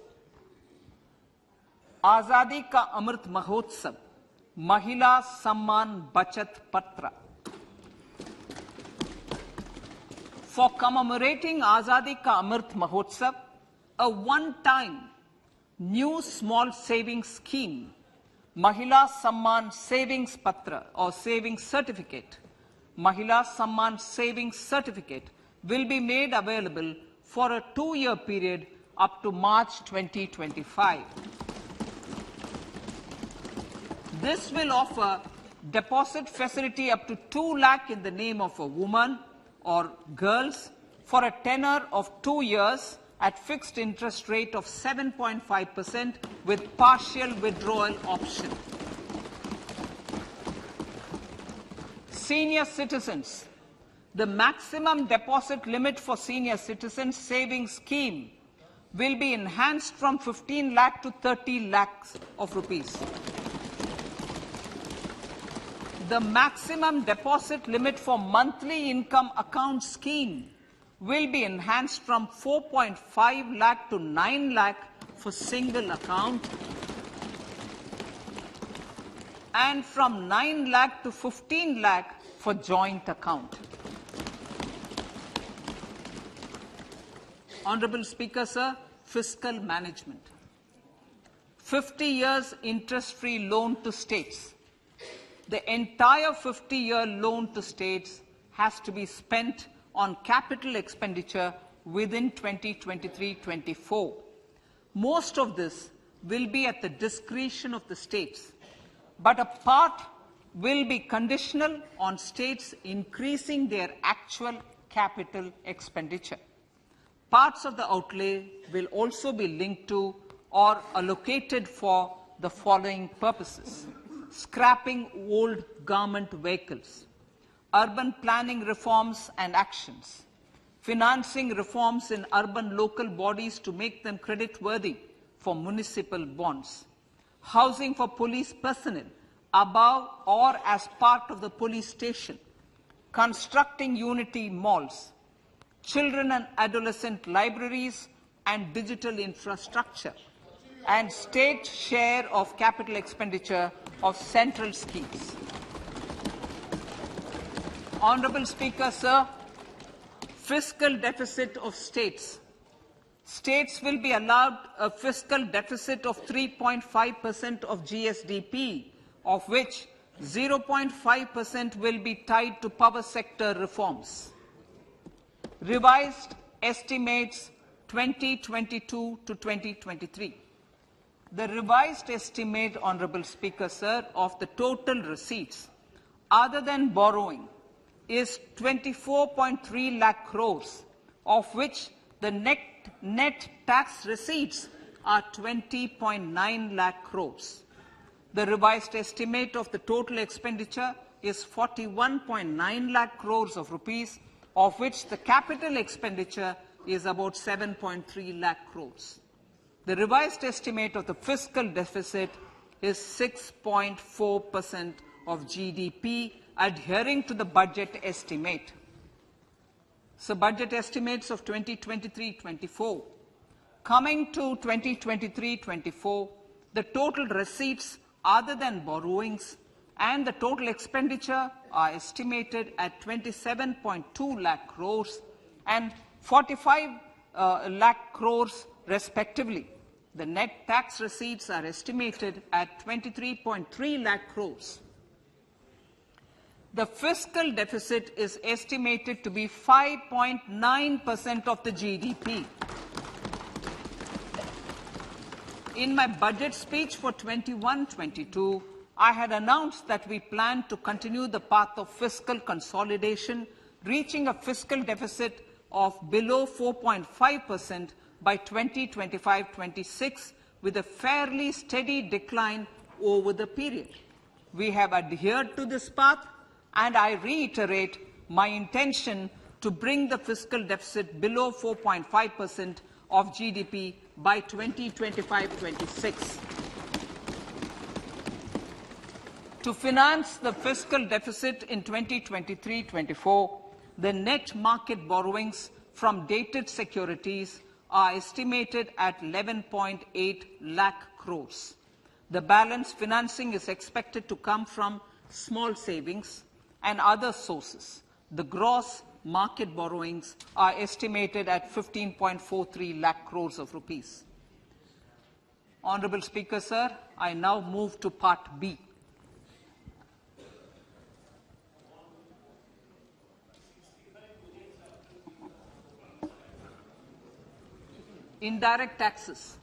Azadi Ka Amrit Mahotsav, Mahila Samman Bachat Patra. For commemorating Azadi Ka Amrit Mahotsav, a one-time new small savings scheme, Mahila Samman Savings Patra or Savings Certificate, Mahila Samman Savings Certificate will be made available for a 2-year period up to March 2025. This will offer deposit facility up to 2 lakh in the name of a woman or girls for a tenure of 2 years at fixed interest rate of 7.5% with partial withdrawal option. Senior citizens. The maximum deposit limit for senior citizens savings scheme will be enhanced from 15 lakh to 30 lakhs of rupees. The maximum deposit limit for monthly income account scheme will be enhanced from 4.5 lakh to 9 lakh for single account and from 9 lakh to 15 lakh for joint account. Honorable Speaker, sir, fiscal management. 50 years interest-free loan to states. The entire 50-year loan to states has to be spent on capital expenditure within 2023-24. Most of this will be at the discretion of the states, but a part will be conditional on states increasing their actual capital expenditure. Parts of the outlay will also be linked to or allocated for the following purposes: scrapping old government vehicles, urban planning reforms and actions, financing reforms in urban local bodies to make them creditworthy for municipal bonds, housing for police personnel above or as part of the police station, constructing unity malls, children and adolescent libraries and digital infrastructure, and state share of capital expenditure of central schemes. Honorable Speaker, sir, fiscal deficit of states. States will be allowed a fiscal deficit of 3.5% of GSDP, of which 0.5% will be tied to power sector reforms. Revised estimates 2022 to 2023. The revised estimate, Honorable Speaker, sir, of the total receipts other than borrowing is 24.3 lakh crores, of which the net tax receipts are 20.9 lakh crores. The revised estimate of the total expenditure is 41.9 lakh crores of rupees, of which the capital expenditure is about 7.3 lakh crores. The revised estimate of the fiscal deficit is 6.4% of GDP, adhering to the budget estimate. So, budget estimates of 2023-24. Coming to 2023-24, the total receipts other than borrowings and the total expenditure are estimated at 27.2 lakh crores and 45 lakh crores respectively. The net tax receipts are estimated at 23.3 lakh crores. The fiscal deficit is estimated to be 5.9% of the GDP. In my budget speech for 21-22, I had announced that we plan to continue the path of fiscal consolidation, reaching a fiscal deficit of below 4.5% by 2025-26, with a fairly steady decline over the period. We have adhered to this path, and I reiterate my intention to bring the fiscal deficit below 4.5% of GDP by 2025-26. To finance the fiscal deficit in 2023-24, the net market borrowings from dated securities are estimated at 11.8 lakh crores. The balance financing is expected to come from small savings and other sources. The gross market borrowings are estimated at 15.43 lakh crores of rupees. Honorable Speaker, sir, I now move to Part B. Indirect taxes.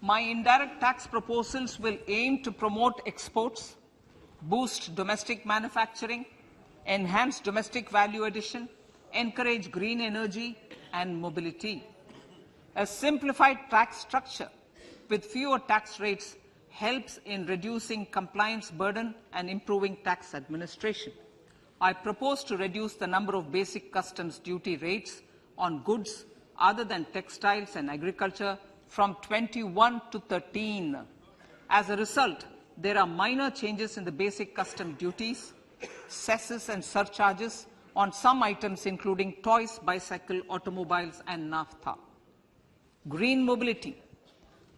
My indirect tax proposals will aim to promote exports, boost domestic manufacturing, enhance domestic value addition, encourage green energy and mobility. A simplified tax structure with fewer tax rates helps in reducing compliance burden and improving tax administration. I propose to reduce the number of basic customs duty rates on goods other than textiles and agriculture from 21 to 13. As a result, there are minor changes in the basic custom duties, cesses and surcharges on some items including toys, bicycle, automobiles and naphtha. Green mobility.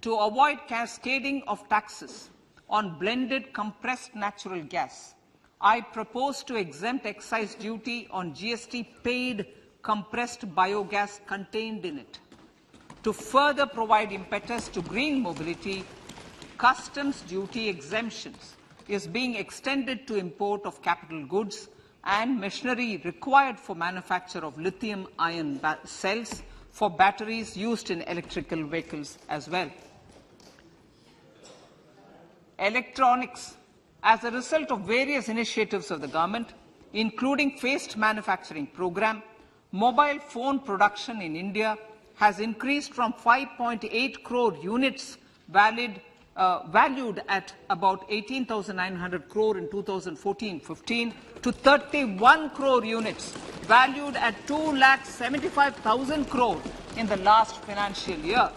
To avoid cascading of taxes on blended compressed natural gas, I propose to exempt excise duty on GST paid compressed biogas contained in it. To further provide impetus to green mobility, customs duty exemptions is being extended to import of capital goods and machinery required for manufacture of lithium-ion cells for batteries used in electrical vehicles as well. Electronics. As a result of various initiatives of the government, including phased manufacturing program, mobile phone production in India has increased from 5.8 crore units valued at about 18,900 crore in 2014-15 to 31 crore units valued at 2,75,000 crore in the last financial year.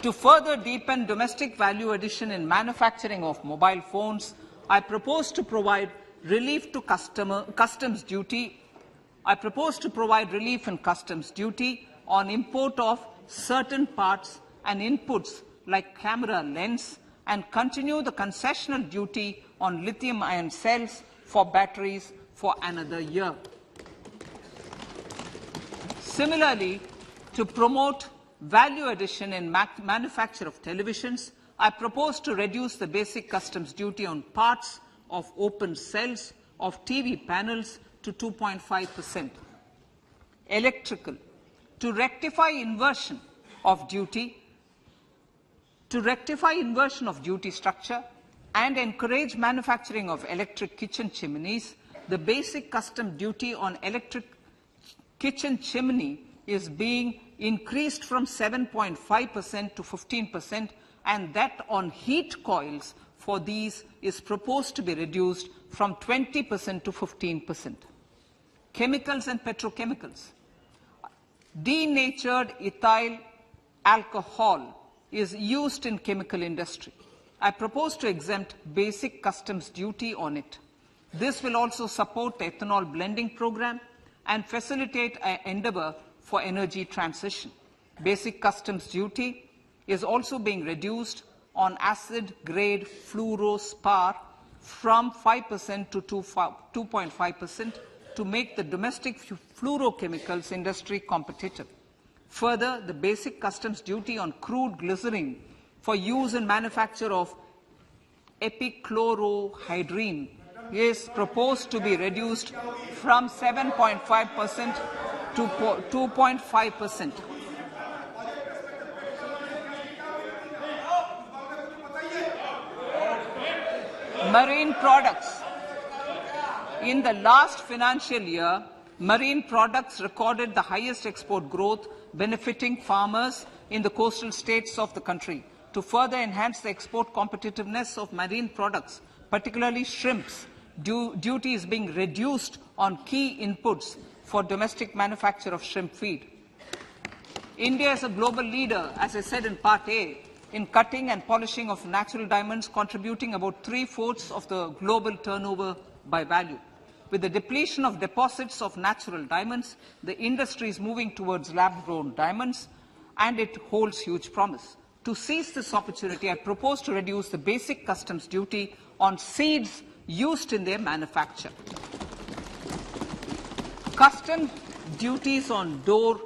To further deepen domestic value addition in manufacturing of mobile phones, I propose to provide relief to customs duty. I propose to provide relief in customs duty on import of certain parts and inputs like camera lens and continue the concessional duty on lithium-ion cells for batteries for another year. Similarly, to promote value addition in manufacture of televisions, I propose to reduce the basic customs duty on parts of open cells of TV panels to 2.5%. Electrical. To rectify inversion of duty structure and encourage manufacturing of electric kitchen chimneys, the basic custom duty on electric kitchen chimney is being increased from 7.5% to 15%, and that on heat coils for these is proposed to be reduced from 20% to 15%. Chemicals and petrochemicals. Denatured ethyl alcohol is used in chemical industry. I propose to exempt basic customs duty on it. This will also support the ethanol blending program and facilitate an endeavor for energy transition. Basic customs duty is also being reduced on acid-grade fluorospar from 5% to 2.5% to make the domestic fluorochemicals industry competitive. Further, the basic customs duty on crude glycerin for use in manufacture of epichlorohydrin is proposed to be reduced from 7.5% to 2.5%. Marine products. In the last financial year, marine products recorded the highest export growth, benefiting farmers in the coastal states of the country. To further enhance the export competitiveness of marine products, particularly shrimps, duty is being reduced on key inputs for domestic manufacture of shrimp feed. India is a global leader, as I said in Part A, in cutting and polishing of natural diamonds, contributing about 3/4 of the global turnover by value. With the depletion of deposits of natural diamonds, the industry is moving towards lab-grown diamonds, and it holds huge promise. To seize this opportunity, I propose to reduce the basic customs duty on seeds used in their manufacture. Customs duties on door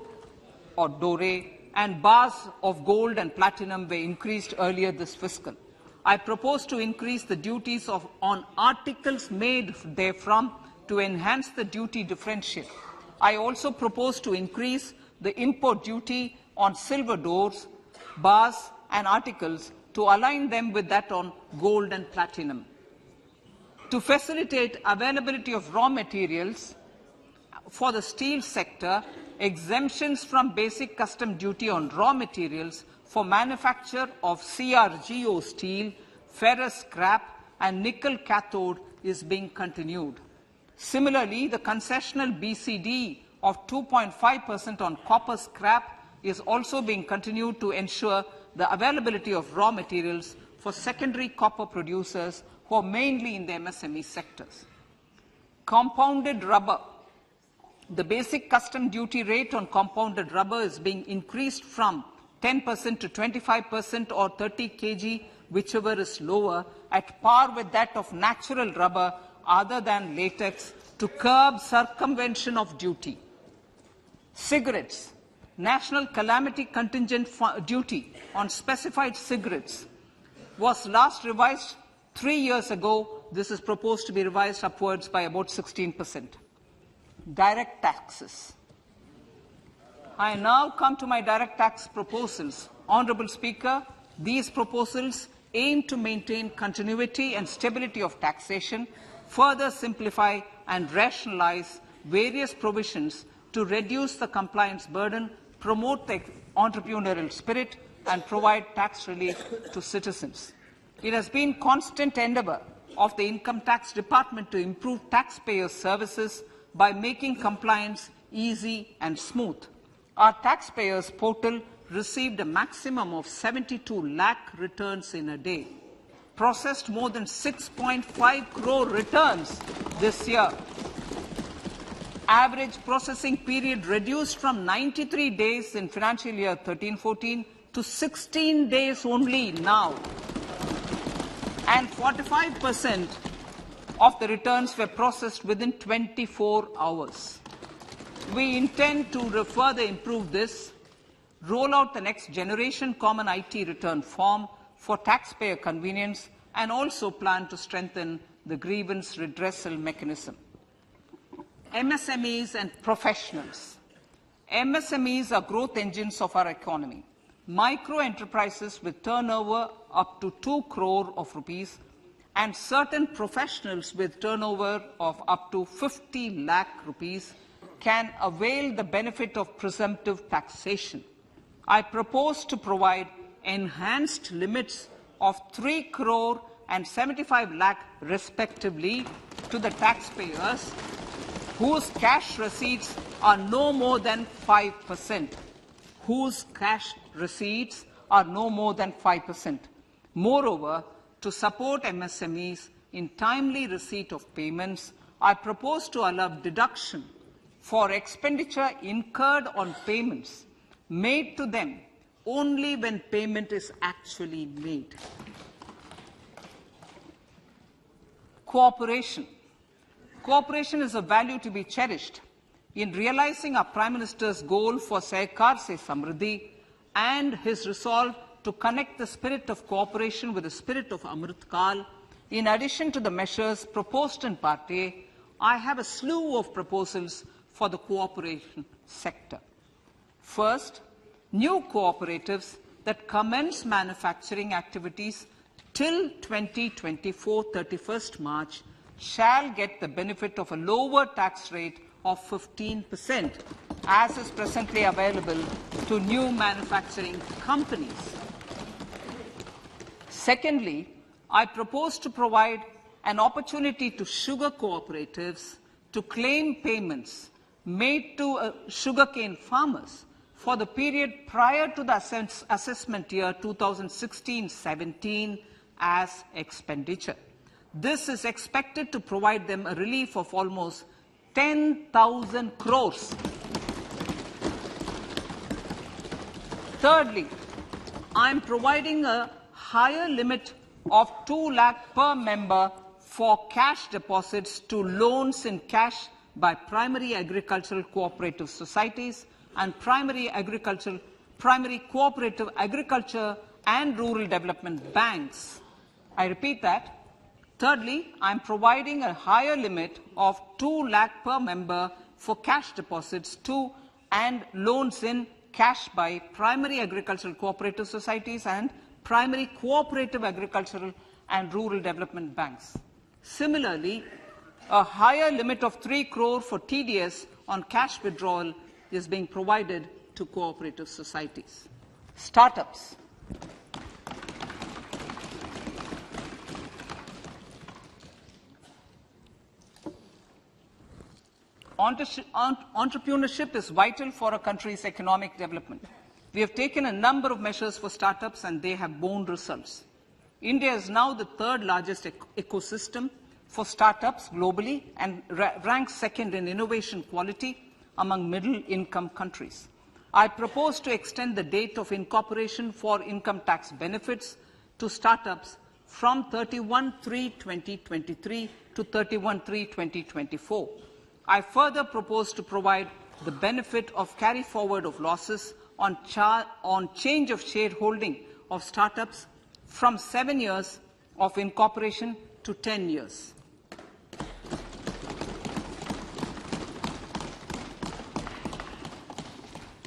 or doré and bars of gold and platinum were increased earlier this fiscal. I propose to increase the duties on articles made therefrom to enhance the duty differential. I also propose to increase the import duty on silver doors, bars and articles to align them with that on gold and platinum. To facilitate availability of raw materials for the steel sector, exemptions from basic custom duty on raw materials for manufacture of CRGO steel, ferrous scrap and nickel cathode is being continued. Similarly, the concessional BCD of 2.5% on copper scrap is also being continued to ensure the availability of raw materials for secondary copper producers who are mainly in the MSME sectors. Compounded rubber. The basic custom duty rate on compounded rubber is being increased from 10% to 25% or 30 kg, whichever is lower, at par with that of natural rubber other than latex, to curb circumvention of duty. Cigarettes. National calamity contingent duty on specified cigarettes was last revised 3 years ago. This is proposed to be revised upwards by about 16%. Direct taxes. I now come to my direct tax proposals. Honourable Speaker, these proposals aim to maintain continuity and stability of taxation, further simplify and rationalise various provisions to reduce the compliance burden, promote the entrepreneurial spirit, and provide tax relief to citizens. It has been constant endeavour of the Income Tax Department to improve taxpayers' services by making compliance easy and smooth. Our taxpayers portal received a maximum of 72 lakh returns in a day, processed more than 6.5 crore returns this year. Average processing period reduced from 93 days in financial year 13-14 to 16 days only now. And 45% of the returns were processed within 24 hours. We intend to further improve this, roll out the next generation common IT return form for taxpayer convenience, and also plan to strengthen the grievance redressal mechanism. MSMEs and professionals. MSMEs are growth engines of our economy. Micro enterprises with turnover up to 2 crore of rupees and certain professionals with turnover of up to 50 lakh rupees can avail the benefit of presumptive taxation. I propose to provide enhanced limits of 3 crore and 75 lakh respectively to the taxpayers whose cash receipts are no more than 5%. Whose cash receipts are no more than 5%. Moreover, to support MSMEs in timely receipt of payments, I propose to allow deduction for expenditure incurred on payments made to them only when payment is actually made. Cooperation. Cooperation is a value to be cherished. In realizing our Prime Minister's goal for Sehkar Se Samriddhi and his resolve to connect the spirit of cooperation with the spirit of Amrit Kal, in addition to the measures proposed in Part A, I have a slew of proposals for the cooperation sector. First, new cooperatives that commence manufacturing activities till 2024, 31st March, shall get the benefit of a lower tax rate of 15%, as is presently available to new manufacturing companies. Secondly, I propose to provide an opportunity to sugar cooperatives to claim payments made to sugarcane farmers for the period prior to the assessment year 2016-17 as expenditure. This is expected to provide them a relief of almost 10,000 crores. Thirdly, I am providing a higher limit of 2 lakh per member for cash deposits to loans in cash by primary agricultural cooperative societies and primary cooperative agriculture and rural development banks. I repeat that. Thirdly, I am providing a higher limit of 2 lakh per member for cash deposits to and loans in cash by primary agricultural cooperative societies and primary cooperative agricultural and rural development banks. Similarly, a higher limit of 3 crore for TDS on cash withdrawal is being provided to cooperative societies. Startups. Entrepreneurship is vital for a country's economic development. We have taken a number of measures for startups and they have borne results. India is now the third largest ecosystem for startups globally and ranks second in innovation quality among middle-income countries. I propose to extend the date of incorporation for income tax benefits to startups from 31/3/2023 to 31/3/2024. I further propose to provide the benefit of carry forward of losses on change of shareholding of startups from 7 years of incorporation to 10 years.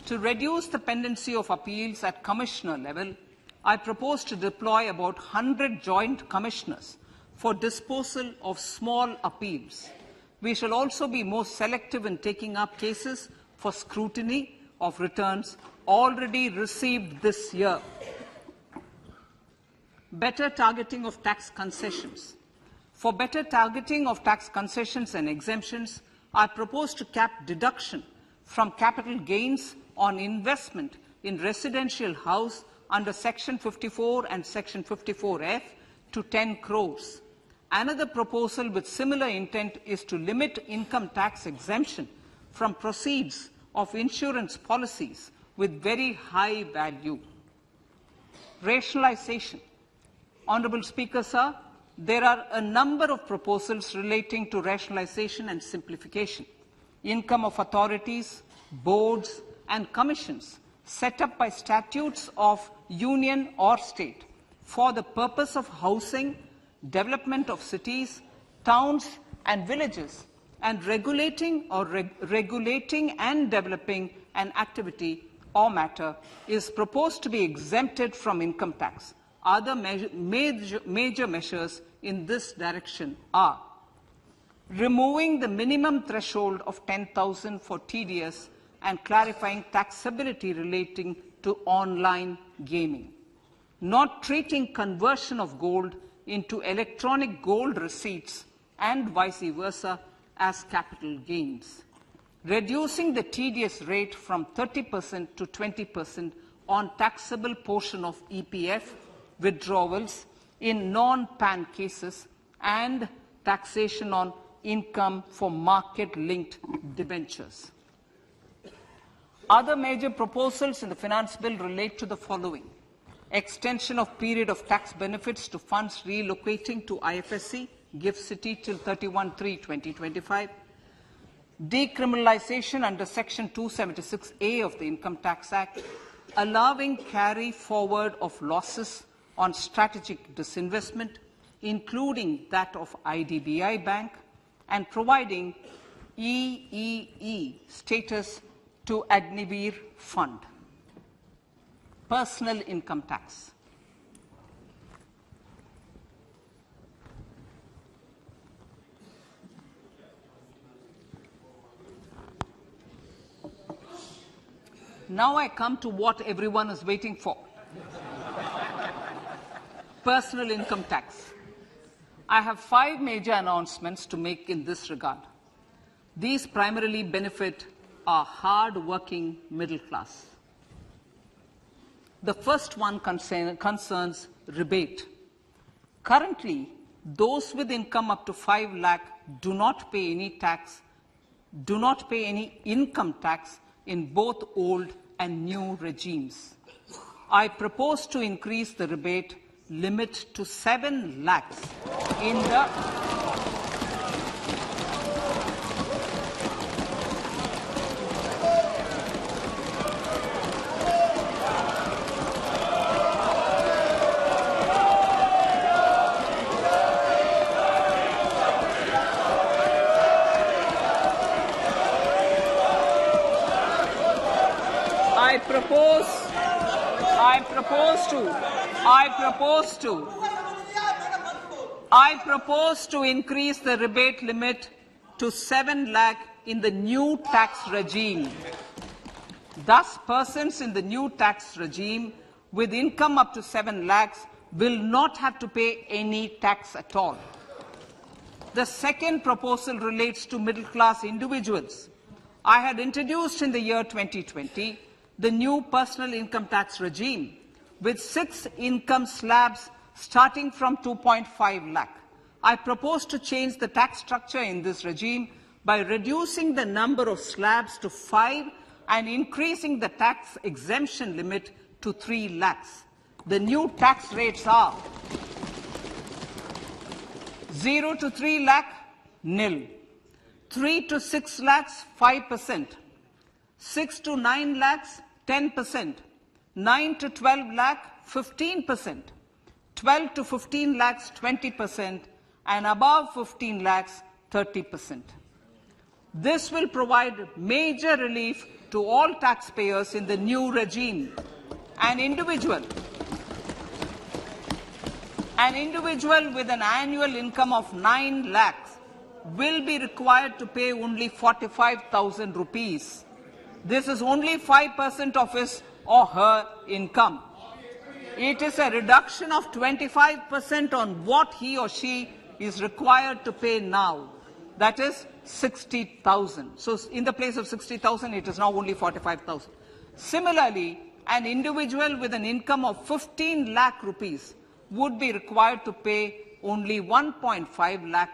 To reduce the pendency of appeals at commissioner level, I propose to deploy about 100 joint commissioners for disposal of small appeals. We shall also be more selective in taking up cases for scrutiny of returns already received this year. Better targeting of tax concessions. For better targeting of tax concessions and exemptions, I propose to cap deduction from capital gains on investment in residential house under Section 54 and Section 54F to 10 crores. Another proposal with similar intent is to limit income tax exemption from proceeds of insurance policies with very high value. Rationalization. Honourable Speaker, sir, there are a number of proposals relating to rationalization and simplification. Income of authorities, boards, and commissions set up by statutes of union or state for the purpose of housing, development of cities, towns, and villages, and regulating and developing an activity or matter is proposed to be exempted from income tax. Other major measures in this direction are removing the minimum threshold of 10,000 for TDS and clarifying taxability relating to online gaming, not treating conversion of gold into electronic gold receipts and vice versa as capital gains, reducing the TDS rate from 30% to 20% on taxable portion of EPF withdrawals in non-PAN cases, and taxation on income for market-linked debentures. Other major proposals in the finance bill relate to the following: extension of period of tax benefits to funds relocating to IFSC, GIFT City till 31/3/2025, decriminalization under Section 276A of the Income Tax Act, allowing carry forward of losses on strategic disinvestment, including that of IDBI Bank, and providing EEE status to Agnivir Fund. Personal income tax. Now I come to what everyone is waiting for. Personal income tax. I have 5 major announcements to make in this regard. These primarily benefit our hard-working middle class. The first one concerns rebate. Currently, those with income up to 5 lakh do not pay any income tax in both old and new regimes. I propose to increase the rebate limit to 7 lakhs in the I propose to increase the rebate limit to 7 lakh in the new tax regime. Thus, persons in the new tax regime with income up to 7 lakhs will not have to pay any tax at all. The second proposal relates to middle-class individuals. I had introduced in the year 2020 the new personal income tax regime with 6 income slabs starting from 2.5 lakh. I propose to change the tax structure in this regime by reducing the number of slabs to 5 and increasing the tax exemption limit to 3 lakhs. The new tax rates are 0 to 3 lakh, nil. 3 to 6 lakhs, 5%. 6 to 9 lakhs, 10%. 9 to 12 lakh, 15%. 12 to 15 lakhs, 20%. And above 15 lakhs, 30%. This will provide major relief to all taxpayers in the new regime. An individual with an annual income of 9 lakhs will be required to pay only 45,000 rupees. This is only 5% of his or her income. It is a reduction of 25% on what he or she is required to pay now. That is 60,000. So in the place of 60,000, it is now only 45,000. Similarly, an individual with an income of 15 lakh rupees would be required to pay only 1.5 lakh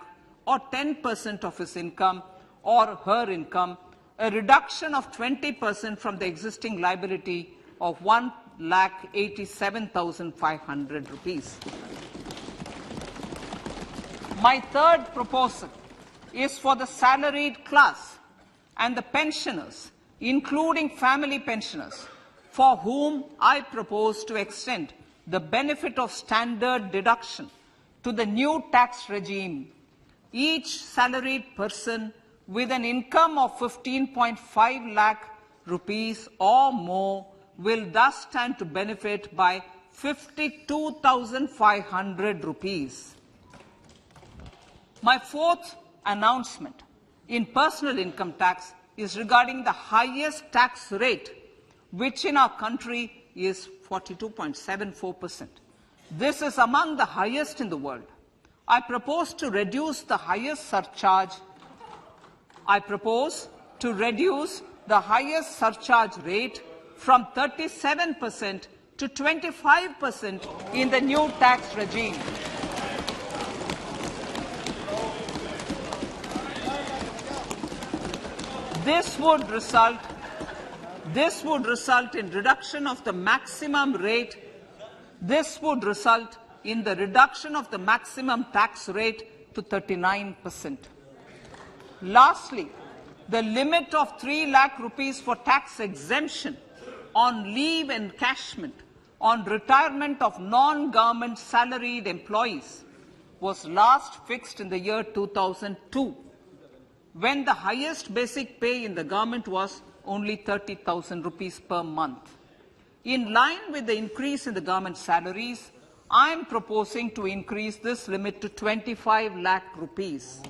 or 10% of his income or her income, a reduction of 20% from the existing liability of 1,87,500 rupees. My third proposal is for the salaried class and the pensioners, including family pensioners, for whom I propose to extend the benefit of standard deduction to the new tax regime. Each salaried person with an income of 15.5 lakh rupees or more will thus stand to benefit by 52,500 rupees. My fourth announcement in personal income tax is regarding the highest tax rate, which in our country is 42.74%. This is among the highest in the world. I propose to reduce the highest surcharge. Rate from 37% to 25% in the new tax regime. This would result in reduction of the maximum rate. This would result in the reduction of the maximum tax rate to 39%. Lastly, the limit of 3 lakh rupees for tax exemption on leave encashment on retirement of non-government salaried employees was last fixed in the year 2002, when the highest basic pay in the government was only 30,000 rupees per month. In line with the increase in the government salaries, I am proposing to increase this limit to 25 lakh rupees.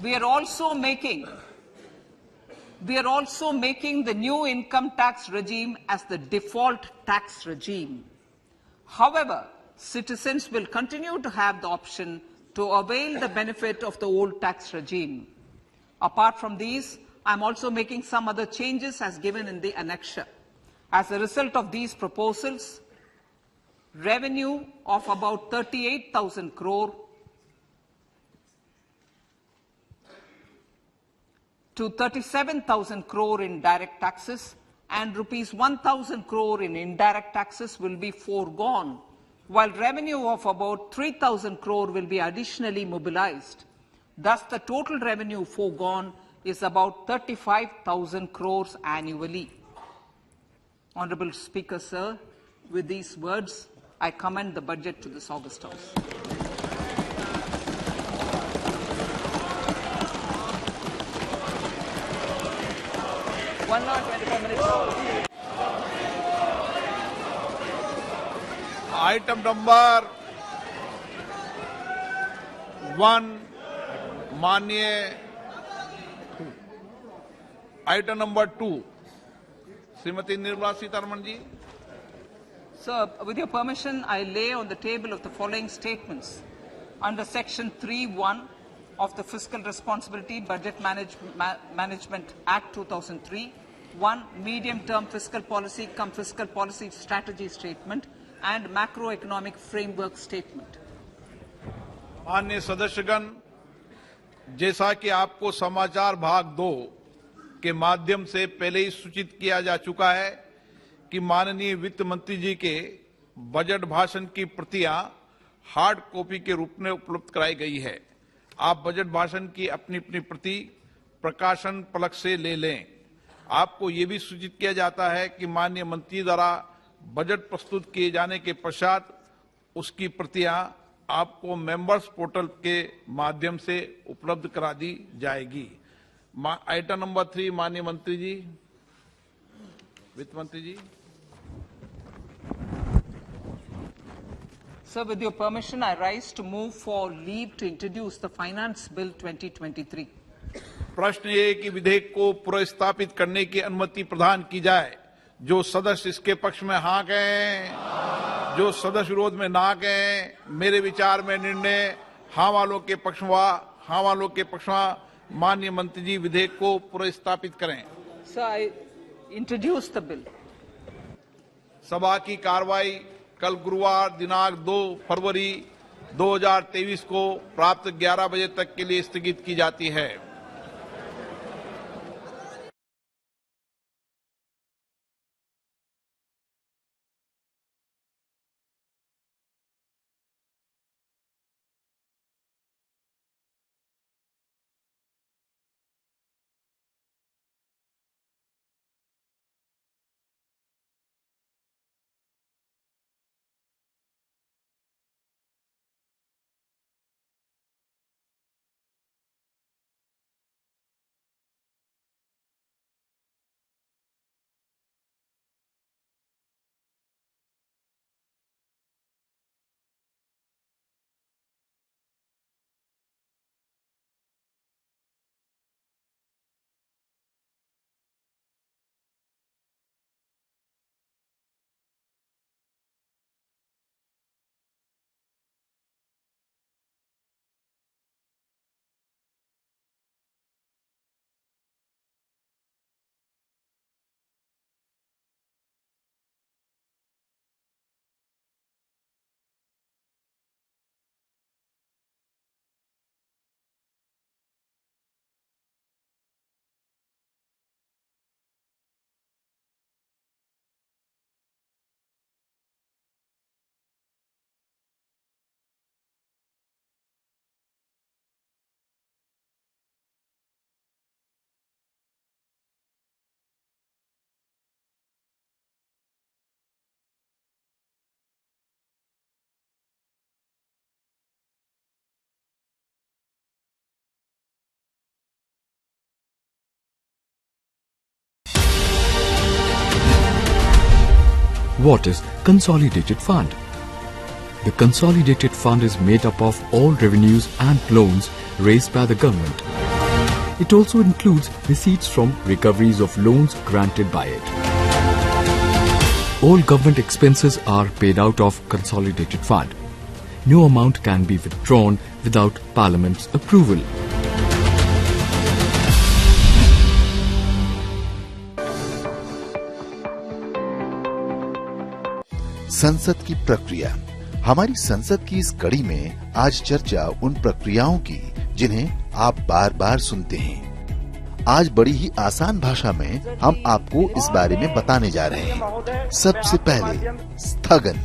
We are also making the new income tax regime as the default tax regime. However, citizens will continue to have the option to avail the benefit of the old tax regime. Apart from these, I am also making some other changes as given in the annexure. As a result of these proposals, revenue of about 38,000 crore to 37,000 crore in direct taxes and rupees 1,000 crore in indirect taxes will be foregone, while revenue of about 3,000 crore will be additionally mobilized. Thus, the total revenue foregone is about 35,000 crores annually. Honourable Speaker, sir, with these words, I commend the budget to this August House. One hour, 25 minutes. Item number 1, माननीय item number 2 Shrimati Nirmala Sitharaman ji. So, with your permission, I lay on the table of the following statements. Under Section 3(1) of the Fiscal Responsibility Budget Management Act 2003, 1. Medium-term fiscal policy cum fiscal policy strategy statement and macroeconomic framework statement. माननीय सदस्यगण, जैसा कि आपको समाचार भाग 2 के माध्यम से पहले ही सूचित किया जा चुका है कि माननीय वित्त मंत्री जी के बजट भाषण की प्रतियां हार्ड कॉपी के रूप में उपलब्ध कराई गई है। आप बजट भाषण की अपनी अपनी प्रति प्रकाशन पलक से ले लें। आपको ये भी सूचित किया जाता है कि माननीय मंत्री द्वारा बजट प्रस्तुत किए जाने के पश्चात उसकी प्रतियां आपको मेंबर्स पोर्टल के माध्यम से उपलब्ध करा दी जाएगी। आइटम नंबर 3, माननीय मंत्री जी, वित्त मंत्री जी। Sir, with your permission, I rise to move for leave to introduce the Finance Bill 2023. प्रश्न ये कि विधेयक को पुनर्स्थापित करने की अनुमति प्रदान की जाए। जो सदस्य इसके पक्ष में हाँ कहें, जो सदस्य विरोध में ना कहें। मेरे विचार में निर्णय हाँ वालों के पक्ष में, हाँ वालों के पक्ष में। माननीय मंत्री जी विधेयक को पुनर्स्थापित करें। Sir, I introduce the bill. सभा की कार्रवाई कल गुरुवार दिनांक 2 फरवरी 2023 को प्राप्त 11 बजे तक के लिए स्थगित की जाती है। What is Consolidated Fund? The Consolidated Fund is made up of all revenues and loans raised by the government. It also includes receipts from recoveries of loans granted by it. All government expenses are paid out of Consolidated Fund. No amount can be withdrawn without Parliament's approval. संसद की प्रक्रिया। हमारी संसद की इस कड़ी में आज चर्चा उन प्रक्रियाओं की जिन्हें आप बार बार सुनते हैं। आज बड़ी ही आसान भाषा में हम आपको इस बारे में बताने जा रहे हैं। सबसे पहले स्थगन,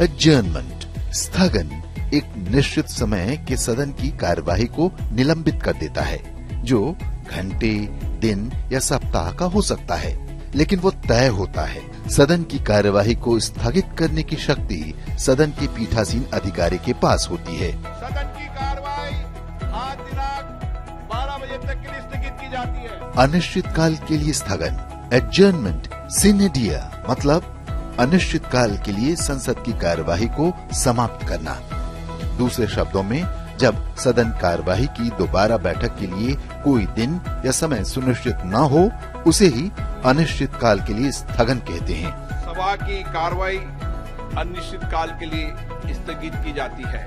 एडजर्नमेंट। स्थगन एक निश्चित समय के सदन की कार्यवाही को निलंबित कर देता है, जो घंटे, दिन या सप्ताह का हो सकता है, लेकिन वो तय होता है। सदन की कार्यवाही को स्थगित करने की शक्ति सदन के पीठासीन अधिकारी के पास होती है। सदन की कार्रवाई आज दिनांक 12 बजे तक के लिए स्थगित की जाती है। अनिश्चित काल के लिए स्थगन, एडजर्नमेंट सिने दिया, मतलब अनिश्चित काल के लिए संसद की कार्यवाही को समाप्त करना। दूसरे शब्दों में, जब सदन कार्यवाही की दोबारा बैठक के लिए कोई दिन या समय सुनिश्चित न हो, उसे ही अनिश्चित काल के लिए स्थगन कहते हैं। सभा की कार्रवाई अनिश्चितकाल के लिए स्थगित की जाती है।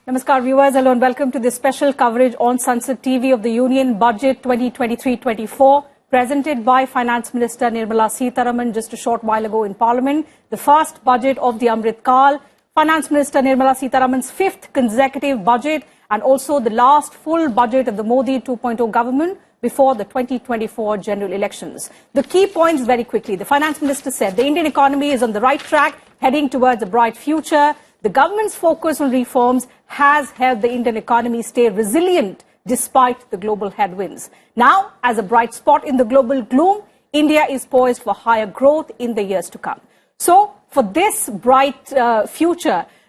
Namaskar viewers, hello and welcome to this special coverage on Sansad TV of the Union Budget 2023-24 presented by Finance Minister Nirmala Sitharaman just a short while ago in Parliament. The first budget of the Amrit Kal, Finance Minister Nirmala Sitharaman's fifth consecutive budget and also the last full budget of the Modi 2.0 government before the 2024 general elections. The key points very quickly. The Finance Minister said the Indian economy is on the right track, heading towards a bright future. The government's focus on reforms has helped the Indian economy stay resilient despite the global headwinds. Now, as a bright spot in the global gloom, India is poised for higher growth in the years to come. So, for this bright future,